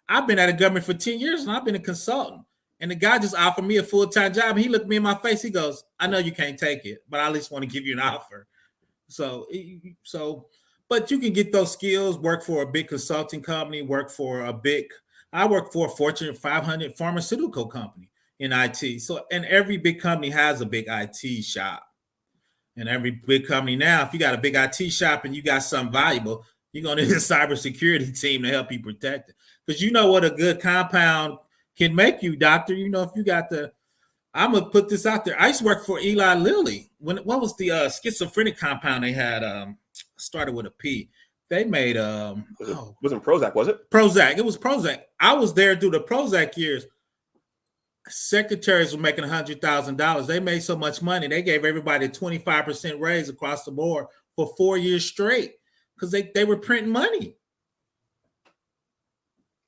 I've been at a government for 10 years and I've been a consultant. And the guy just offered me a full-time job. He looked me in my face. He goes, I know you can't take it, but I at least want to give you an offer. So, but you can get those skills, work for a big consulting company, I work for a Fortune 500 pharmaceutical company in IT. So, and every big company has a big IT shop. And every big company now, if you got a big IT shop and you got something valuable, you're going to need a cybersecurity team to help you protect it. Because you know what a good compound can make you, doctor. You know, if you got I'm gonna put this out there. I used to work for Eli Lilly. What was the schizophrenic compound they had? Started with a P. They made Wasn't Prozac, was it? Prozac. It was Prozac. I was there through the Prozac years. Secretaries were making $100,000. They made so much money. They gave everybody a 25% raise across the board for 4 years straight because they were printing money.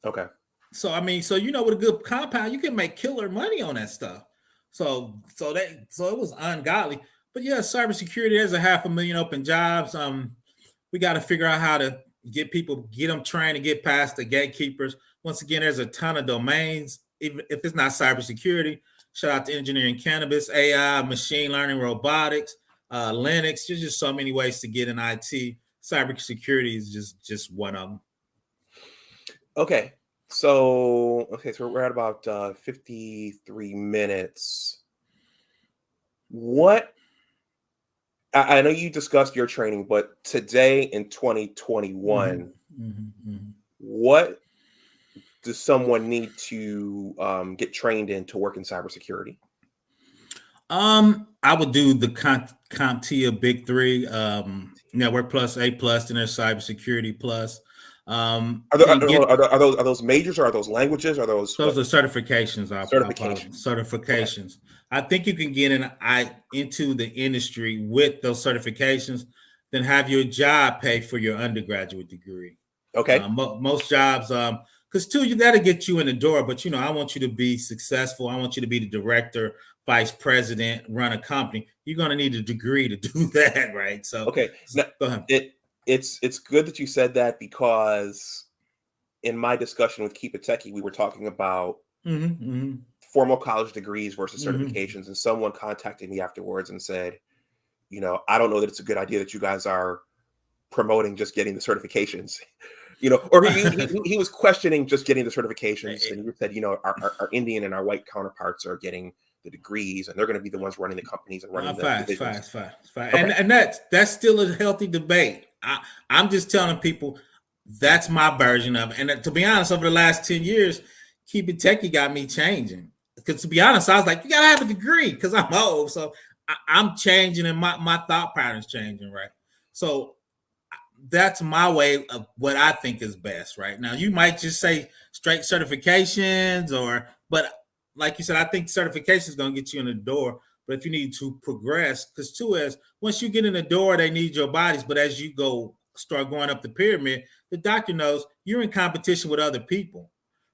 Okay. So I mean, so you know, with a good compound, you can make killer money on that stuff. So it was ungodly. But yeah, cybersecurity, there's a 500,000 open jobs. We got to figure out how to get them trained to get past the gatekeepers. Once again, there's a ton of domains. Even if it's not cybersecurity, shout out to engineering, cannabis, AI, machine learning, robotics, Linux. There's just so many ways to get in IT. Cybersecurity is just one of them. Okay. So we're at about 53 minutes. What I know you discussed your training, but today in 2021, what does someone need to get trained in to work in cybersecurity? I would do the CompTIA Big Three, Network Plus, A Plus, and there's Cybersecurity Plus. Are those majors, or are those languages? Are those are certifications? Certifications. Certifications. Okay. I think you can get into the industry with those certifications, then have your job pay for your undergraduate degree. Okay. Most jobs, because you got to get you in the door. But I want you to be successful. I want you to be the director, vice president, run a company. You're going to need a degree to do that, right? So okay, now, go ahead. It's good that you said that, because in my discussion with Keep It Techie, we were talking about formal college degrees versus certifications, and someone contacted me afterwards and said, I don't know that it's a good idea that you guys are promoting just getting the certifications, or he was questioning just getting the certifications, and he said, our Indian and our white counterparts are getting the degrees, and they're going to be the ones running the companies and running the divisions. Fast. Okay. And that's still a healthy debate. I'm just telling people that's my version of it. And to be honest, over the last 10 years, Keep It Techie got me changing. Because to be honest, I was like, you got to have a degree because I'm old. So I'm changing, and my thought pattern's changing, right? So that's my way of what I think is best right now. You might just say straight certifications, but like you said, I think certification is going to get you in the door. But if you need to progress, because once you get in the door, they need your bodies. But as you start going up the pyramid, the doctor knows you're in competition with other people,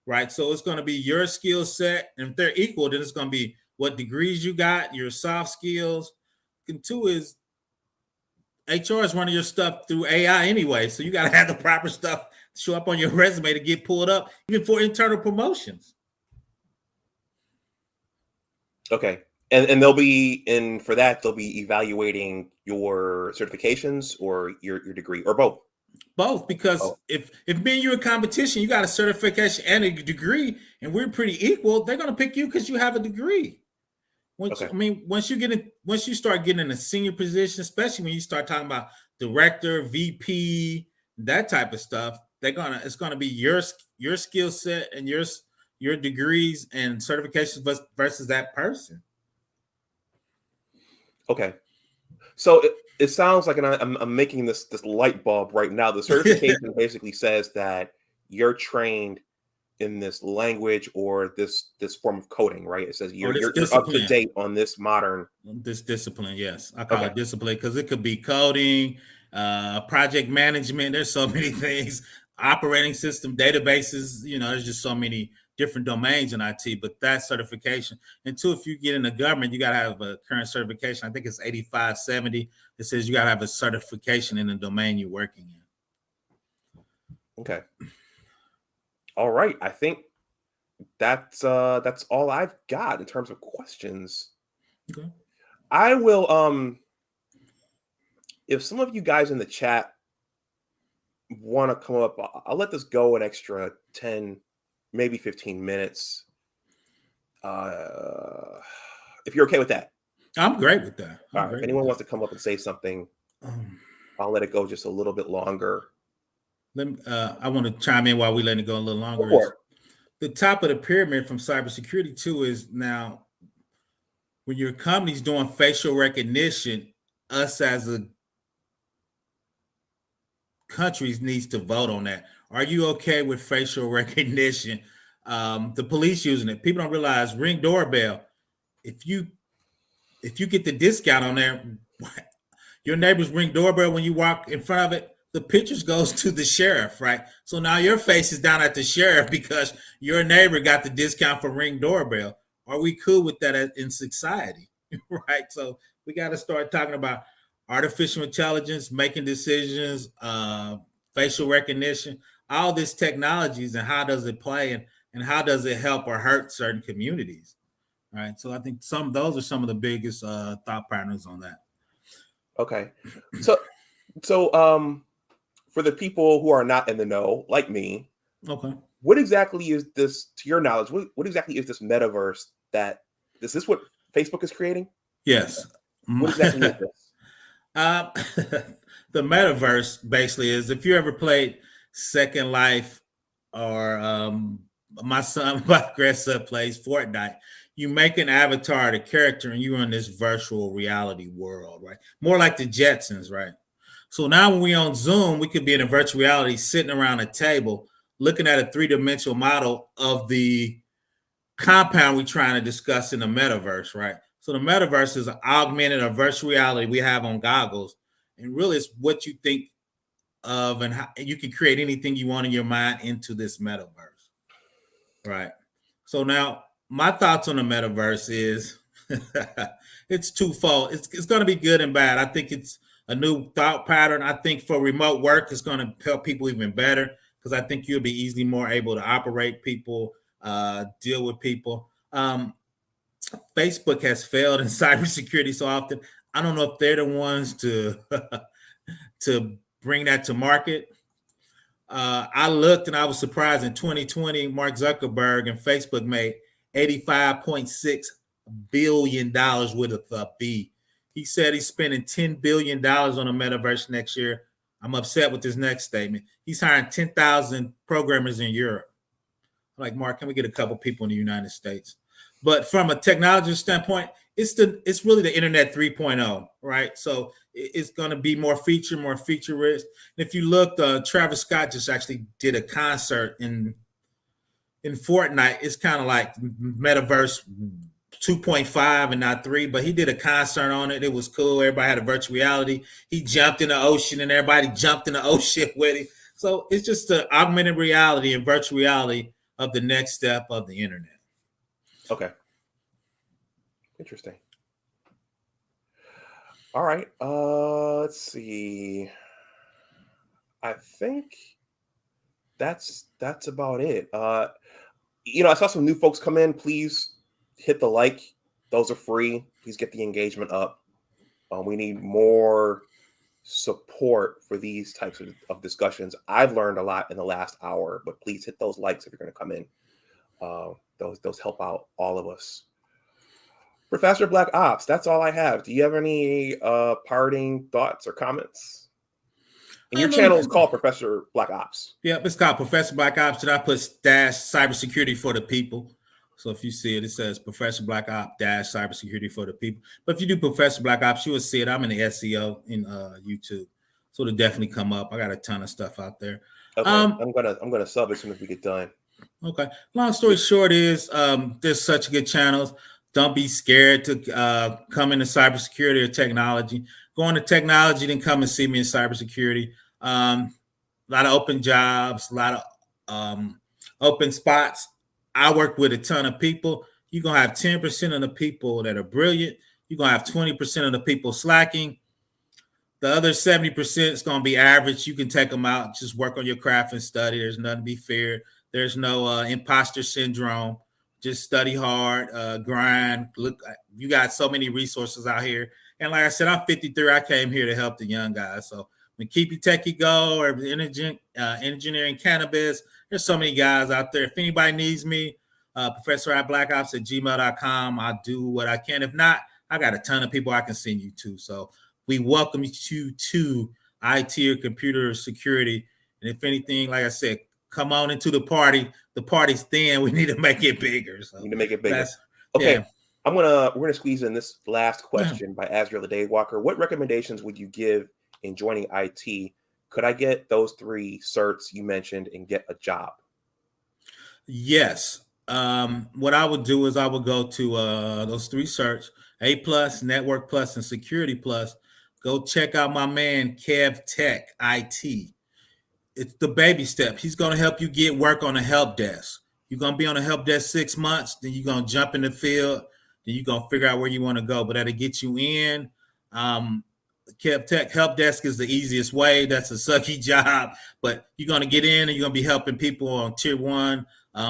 right? So it's going to be your skill set. And if they're equal, then it's going to be what degrees you got, your soft skills. And two is HR is running your stuff through AI anyway. So you got to have the proper stuff to show up on your resume to get pulled up, even for internal promotions. Okay. And they'll be they'll be evaluating your certifications or your degree, or both. Both, because Oh, if me and you in competition, you got a certification and a degree, and we're pretty equal, they're gonna pick you because you have a degree. okay. Once you start getting in a senior position, especially when you start talking about director, VP, that type of stuff, it's gonna be your skill set and your degrees and certifications versus that person. Okay. So it sounds like, and I'm making this light bulb right now. The certification basically says that you're trained in this language or this form of coding, right? It says Or this you're up to discipline. date on this modern. This discipline, yes, I call Okay. it discipline because it could be coding, project management. There's so many things, operating system, databases. There's just so many different domains in IT. But that certification, and two, if you get in the government, you got to have a current certification. I think it's 8570. It says you got to have a certification in the domain you're working in. Okay. All right. I think that's all I've got in terms of questions. Okay. I will if some of you guys in the chat want to come up, I'll let this go an extra 10, maybe 15 minutes. If you're okay with that. I'm great with that. All right. If anyone wants to come up and say something, I'll let it go just a little bit longer. I want to chime in while we let it go a little longer. The top of the pyramid from cybersecurity too is now when your company's doing facial recognition, us as a country needs to vote on that. Are you okay with facial recognition? The police using it. People don't realize Ring doorbell. If you get the discount on there, your neighbor's Ring doorbell, when you walk in front of it, the pictures goes to the sheriff, right? So now your face is down at the sheriff because your neighbor got the discount for Ring doorbell. Are we cool with that in society? Right? So we got to start talking about artificial intelligence, making decisions, facial recognition, all these technologies, and how does it play and how does it help or hurt certain communities? Right. So I think those are some of the biggest thought patterns on that. Okay. So for the people who are not in the know, like me, okay, what exactly is this, to your knowledge, what exactly is this metaverse is this what Facebook is creating? Yes. What exactly is this? The metaverse basically is, if you ever played Second Life or my grandson plays Fortnite, you make an avatar, the character, and you're in this virtual reality world, right? More like the Jetsons, right? So now when we on Zoom, we could be in a virtual reality sitting around a table looking at a three-dimensional model of the compound we're trying to discuss in the metaverse, right? So the metaverse is an augmented or virtual reality we have on goggles. And really it's what you think of and how you can create anything you want in your mind into this metaverse, right? So now my thoughts on the metaverse is it's twofold. It's going to be good and bad. I think it's a new thought pattern. I think for remote work, it's going to help people even better because I think you'll be easily more able to operate people, deal with people. Facebook has failed in cybersecurity so often. I don't know if they're the ones to to bring that to market. I looked and I was surprised. In 2020, Mark Zuckerberg and Facebook made $85.6 billion with a B. He said he's spending $10 billion on a metaverse next year. I'm upset with this next statement. He's hiring 10,000 programmers in Europe. I'm like, Mark, can we get a couple people in the United States? But from a technology standpoint, it's really the internet 3.0, right? So it's going to be more feature rich. And if you look, Travis Scott just actually did a concert in Fortnite. It's kind of like Metaverse 2.5 and not 3, but he did a concert on it. It was cool. Everybody had a virtual reality. He jumped in the ocean and everybody jumped in the ocean with him. So it's just the augmented reality and virtual reality of the next step of the internet. Okay. Interesting. All right. Let's see. I think that's about it. I saw some new folks come in. Please hit the like. Those are free. Please get the engagement up. We need more support for these types of discussions. I've learned a lot in the last hour, but please hit those likes if you're going to come in. Those help out all of us. Professor Black Ops, that's all I have. Do you have any parting thoughts or comments? And your channel is called Professor Black Ops. Yeah, it's called Professor Black Ops. Did I put dash cybersecurity for the people? So if you see it, it says Professor Black Ops dash cybersecurity for the people. But if you do Professor Black Ops, you will see it. I'm in the SEO in YouTube, so it'll definitely come up. I got a ton of stuff out there. Okay, I'm gonna sub as soon as we get done. Okay. Long story short is there's such good channels. Don't be scared to come into cybersecurity or technology. Go into technology, then come and see me in cybersecurity. A lot of open jobs, a lot of open spots. I work with a ton of people. You're going to have 10% of the people that are brilliant. You're going to have 20% of the people slacking. The other 70% is going to be average. You can take them out, just work on your craft and study. There's nothing to be feared. There's no imposter syndrome. Just study hard, grind. Look, you got so many resources out here. And like I said, I'm 53. I came here to help the young guys. So when Keep It Techie Go or engineering cannabis, there's so many guys out there. If anybody needs me, ProfessorBlackOps@gmail.com. I'll do what I can. If not, I got a ton of people I can send you to. So we welcome you to IT or computer security. And if anything, like I said, come on into the party. The party's thin. We need to make it bigger. So we need to make it bigger. Okay. Yeah. We're gonna squeeze in this last question by Azrael the Daywalker. What recommendations would you give in joining IT? Could I get those 3 certs you mentioned and get a job? Yes. What I would do is I would go to those 3 certs, A+, Network Plus, and Security Plus. Go check out my man, Kev Tech IT. It's the baby step. He's going to help you get work on a help desk. You're going to be on a help desk 6 months, then you're going to jump in the field, then you're going to figure out where you want to go. But that'll get you in. Kev Tech help desk is the easiest way. That's a sucky job, but you're going to get in and you're going to be helping people on tier 1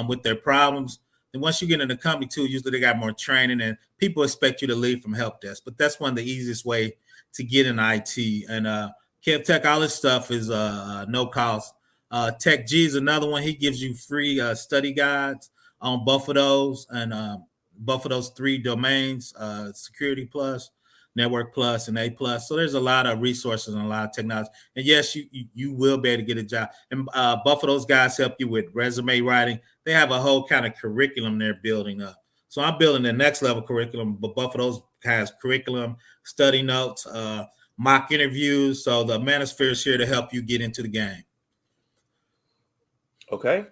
with their problems. And once you get in the company too, usually they got more training and people expect you to lead from help desk. But that's one of the easiest way to get in IT. And Kev Tech, all this stuff is no cost. Tech G is another one. He gives you free study guides on both of those and both of those 3 domains, Security Plus, Network Plus, and A Plus. So there's a lot of resources and a lot of technology. And yes, you will be able to get a job. And both of those guys help you with resume writing. They have a whole kind of curriculum they're building up. So I'm building the next level curriculum, but both of those has curriculum, study notes, mock interviews. So the manosphere is here to help you get into the game. Okay.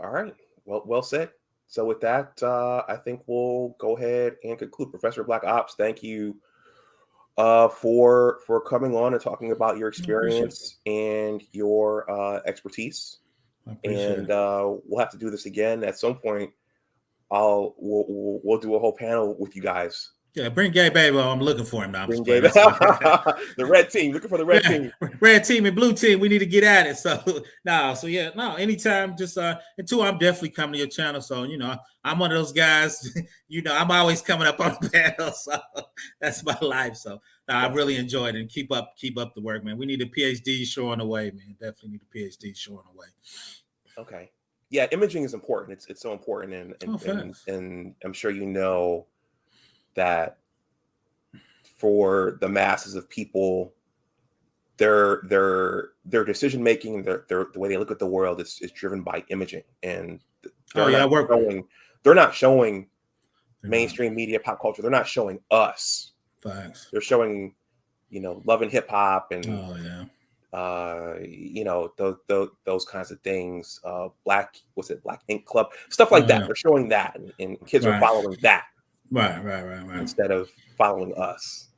All right. Well said. So with that, I think we'll go ahead and conclude. Professor Black Ops, thank you for coming on and talking about your experience and your expertise. And we'll have to do this again at some point. We'll do a whole panel with you guys. Yeah, bring Gay Baby. I'm looking for him now. The red team, looking for the red team. Red team and blue team. We need to get at it. So anytime. Just and 2, I'm definitely coming to your channel. So I'm one of those guys. I'm always coming up on the panel. So that's my life. So I really enjoyed it. And keep up the work, man. We need a PhD showing the way, man. Definitely need a PhD showing the way. Okay. Yeah, imaging is important. It's so important, and I'm sure you know that for the masses of people, their decision making, the way they look at the world is driven by imaging, and they're not showing mainstream media, pop culture. They're not showing us. Facts. They're showing, Love and Hip Hop and those kinds of things. Black Ink Club, stuff like that. They're showing that, and kids are following that. Right. Instead of following us.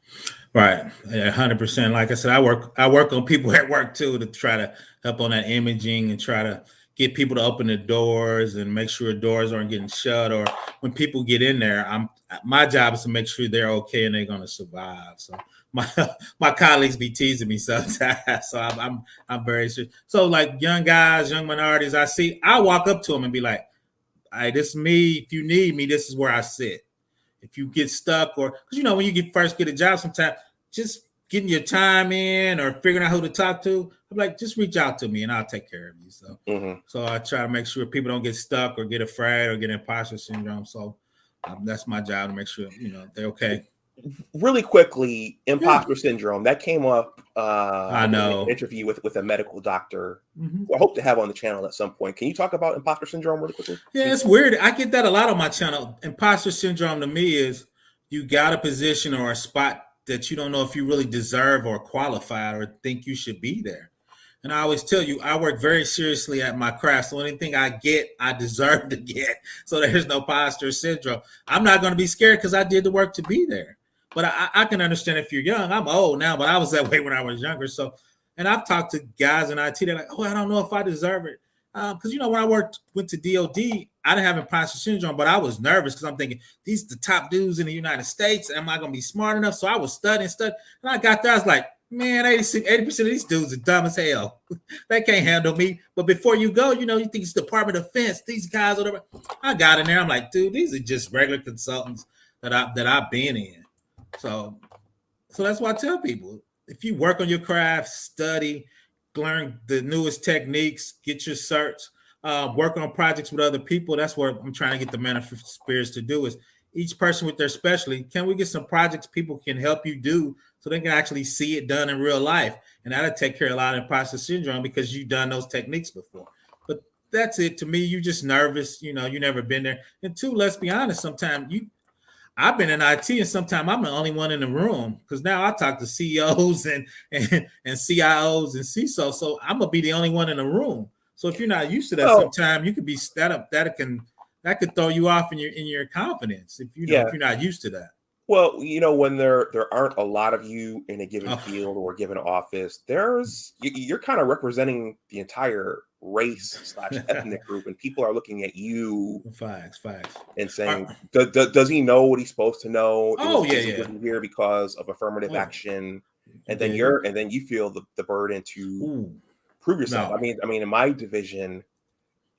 Right. Yeah, 100%. Like I said, I work on people at work too to try to help on that imaging and try to get people to open the doors and make sure doors aren't getting shut. Or when people get in there, my job is to make sure they're okay and they're going to survive. So my colleagues be teasing me sometimes. So I'm very sure. So like young guys, young minorities, I walk up to them and be like, "Hey, this is me. If you need me, this is where I sit. If you get stuck," or because when you first get a job, sometimes just getting your time in or figuring out who to talk to, I'm like, just reach out to me and I'll take care of you. So, so I try to make sure people don't get stuck or get afraid or get imposter syndrome. So that's my job to make sure, they're okay. Really quickly, imposter syndrome, that came up I know. in an interview with a medical doctor who I hope to have on the channel at some point. Can you talk about imposter syndrome really quickly? Yeah, it's weird. I get that a lot on my channel. Imposter syndrome to me is you got a position or a spot that you don't know if you really deserve or qualified or think you should be there. And I always tell you, I work very seriously at my craft. So anything I get, I deserve to get. So there's no imposter syndrome. I'm not going to be scared because I did the work to be there. But I can understand if you're young. I'm old now, but I was that way when I was younger. So, and I've talked to guys in IT. They're like, "Oh, I don't know if I deserve it." Because when I went to DOD, I didn't have imposter syndrome, but I was nervous because I'm thinking these are the top dudes in the United States. Am I going to be smart enough? So I was studying. And I got there. I was like, man, 80% of these dudes are dumb as hell. They can't handle me. But before you go, you think it's Department of Defense. These guys, whatever. I got in there. I'm like, dude, these are just regular consultants that I've been in. So that's why I tell people, if you work on your craft, study, learn the newest techniques, get your certs, work on projects with other people. That's what I'm trying to get the Manifest Spirits to do is each person with their specialty. Can we get some projects people can help you do so they can actually see it done in real life? And that'll take care of a lot of imposter syndrome because you've done those techniques before. But that's it. To me, you're just nervous. You never been there. And two, let's be honest, sometimes I've been in IT and sometimes I'm the only one in the room because now I talk to CEOs and CIOs and CISOs. So I'm gonna be the only one in the room. So if you're not used to that, sometimes you could be that could throw you off in your confidence if if you're not used to that. Well, when there aren't a lot of you in a given field or a given office, you're kind of representing the entire race / ethnic group, and people are looking at you facts and saying, does he know what he's supposed to know? Yeah. Here because of affirmative action, and then you feel the burden to prove yourself. No. I mean, in my division,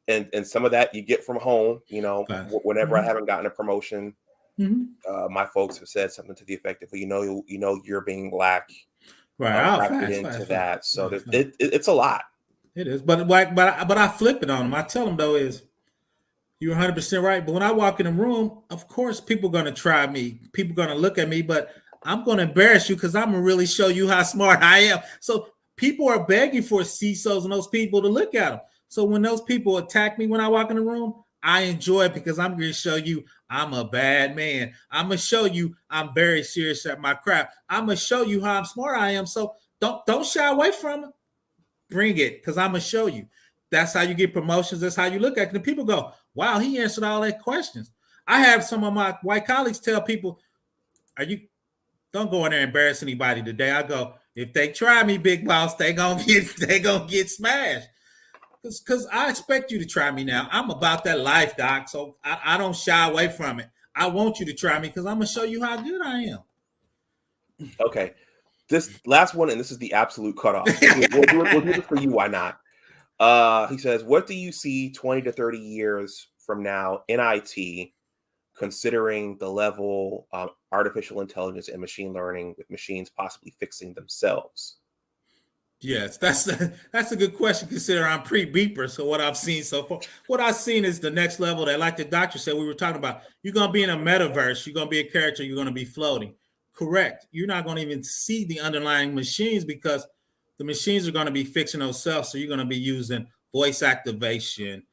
and some of that you get from home. Whenever I haven't gotten a promotion, my folks have said something to the effect of, you're being into that. So it's a lot. It is, but I flip it on them. I tell them though is you're 100% right. But when I walk in the room, of course people are going to try me. People are going to look at me, but I'm going to embarrass you because I'm going to really show you how smart I am. So people are begging for CISOs and those people to look at them. So when those people attack me when I walk in the room, I enjoy it because I'm going to show you I'm a bad man. I'm going to show you I'm very serious at my craft. I'm going to show you how smart I am. So don't shy away from it. Bring it because I'm going to show you. That's how you get promotions. That's how you look at it. And people go, wow, he answered all their questions. I have some of my white colleagues tell people, don't go in there and embarrass anybody today. I go, if they try me, big boss, they gonna get smashed. Because I expect you to try me now. I'm about that life, doc. So I don't shy away from it. I want you to try me because I'm going to show you how good I am. Okay. This last one, and this is the absolute cutoff. We'll do this for you. Why not? He says, what do you see 20 to 30 years from now in IT, considering the level of artificial intelligence and machine learning with machines possibly fixing themselves? Yes, that's a good question considering I'm pre-beeper. So what I've seen so far, what I've seen is the next level that, like the doctor said, we were talking about, you're going to be in a metaverse, you're going to be a character, you're going to be floating. Correct. You're not going to even see the underlying machines because the machines are going to be fixing themselves. So you're going to be using voice activation,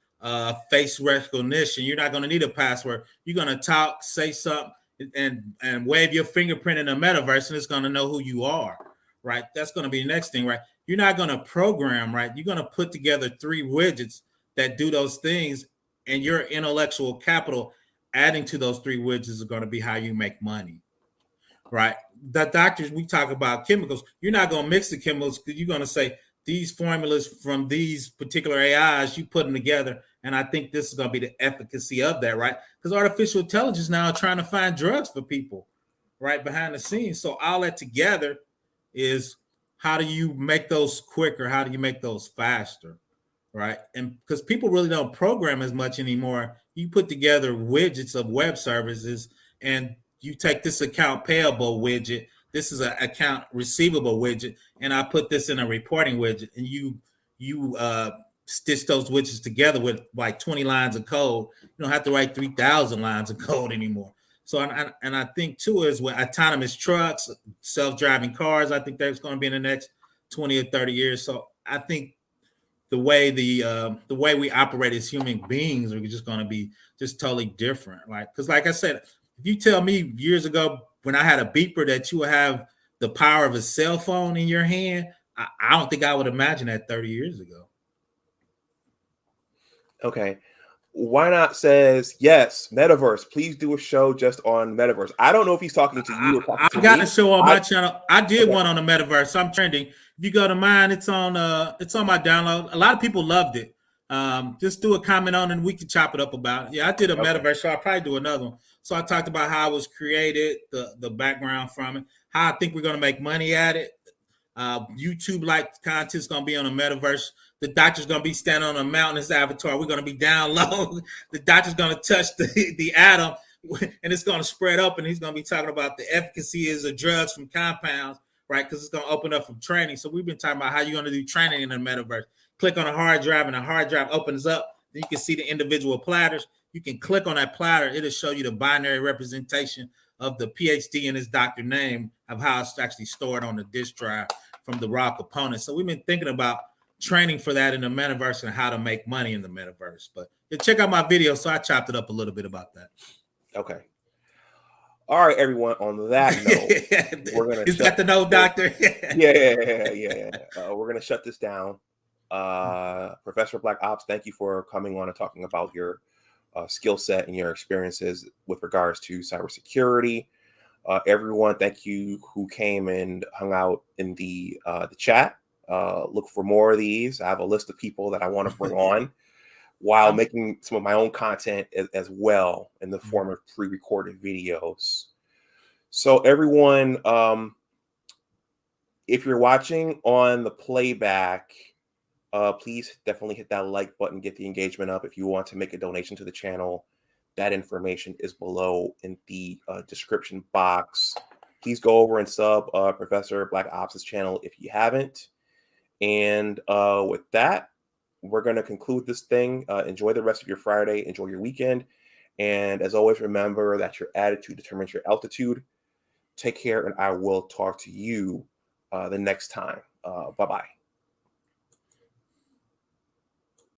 face recognition. You're not going to need a password. You're going to talk, say something, and wave your fingerprint in the metaverse, and it's going to know who you are. Right. That's going to be the next thing. Right. You're not going to program. Right. You're going to put together 3 widgets that do those things, and your intellectual capital adding to those 3 widgets is going to be how you make money. Right. The doctors, we talk about chemicals. You're not going to mix the chemicals because you're going to say these formulas from these particular AIs, you put them together. And I think this is going to be the efficacy of that. Right. Because artificial intelligence now are trying to find drugs for people right behind the scenes. So all that together is how do you make those quicker? How do you make those faster? Right. And because people really don't program as much anymore, you put together widgets of web services and you take this account payable widget this is an account receivable widget, and I put this in a reporting widget, and you stitch those widgets together with like 20 lines of code. You don't have to write 3,000 lines of code anymore. So, and I think too is with autonomous trucks, self-driving cars, I think there's going to be in the next 20 or 30 years. So I think the way we operate as human beings are just going to be just totally different. Like, because like I said, if you tell me years ago when I had a beeper that you would have the power of a cell phone in your hand, I don't think I would imagine that 30 years ago. Okay. Why Not says, yes, MetaVerse. Please do a show just on MetaVerse. I don't know if he's talking to you or talking to me. I got a show on my channel. I did one on the MetaVerse. I'm trending. If you go to mine, it's on my download. A lot of people loved it. Just do a comment on it and we can chop it up about it. Yeah, I did a MetaVerse show. I'll probably do another one. So I talked about how it was created, the background from it, how I think we're going to make money at it. YouTube-like content is going to be on the MetaVerse. The doctor's going to be standing on a mountain as avatar. We're going to be down low. The doctor's going to touch the atom, and it's going to spread up, and he's going to be talking about the efficacy of drugs from compounds, right? Because it's going to open up from training. So we've been talking about how you're going to do training in the MetaVerse. Click on a hard drive, and the hard drive opens up. Then you can see the individual platters. You can click on that platter. It'll show you the binary representation of the PhD and his doctor name of how it's actually stored on the disk drive from the raw components. So we've been thinking about training for that in the MetaVerse and how to make money in the MetaVerse. But check out my video. So I chopped it up a little bit about that. Okay. All right, everyone. On that note, we're gonna. Is that the note, doctor? Yeah. We're gonna shut this down. Professor BlackOps, thank you for coming on and talking about your skill set and your experiences with regards to cybersecurity. Everyone, thank you who came and hung out in the chat. Look for more of these. I have a list of people that I want to bring on while making some of my own content as well in the form of pre-recorded videos. So everyone, if you're watching on the playback, please definitely hit that like button, get the engagement up. If you want to make a donation to the channel, that information is below in the description box. Please go over and sub Professor BlackOps' channel if you haven't. And with that, we're going to conclude this thing. Enjoy the rest of your Friday. Enjoy your weekend. And as always, remember that your attitude determines your altitude. Take care, and I will talk to you the next time. Bye-bye.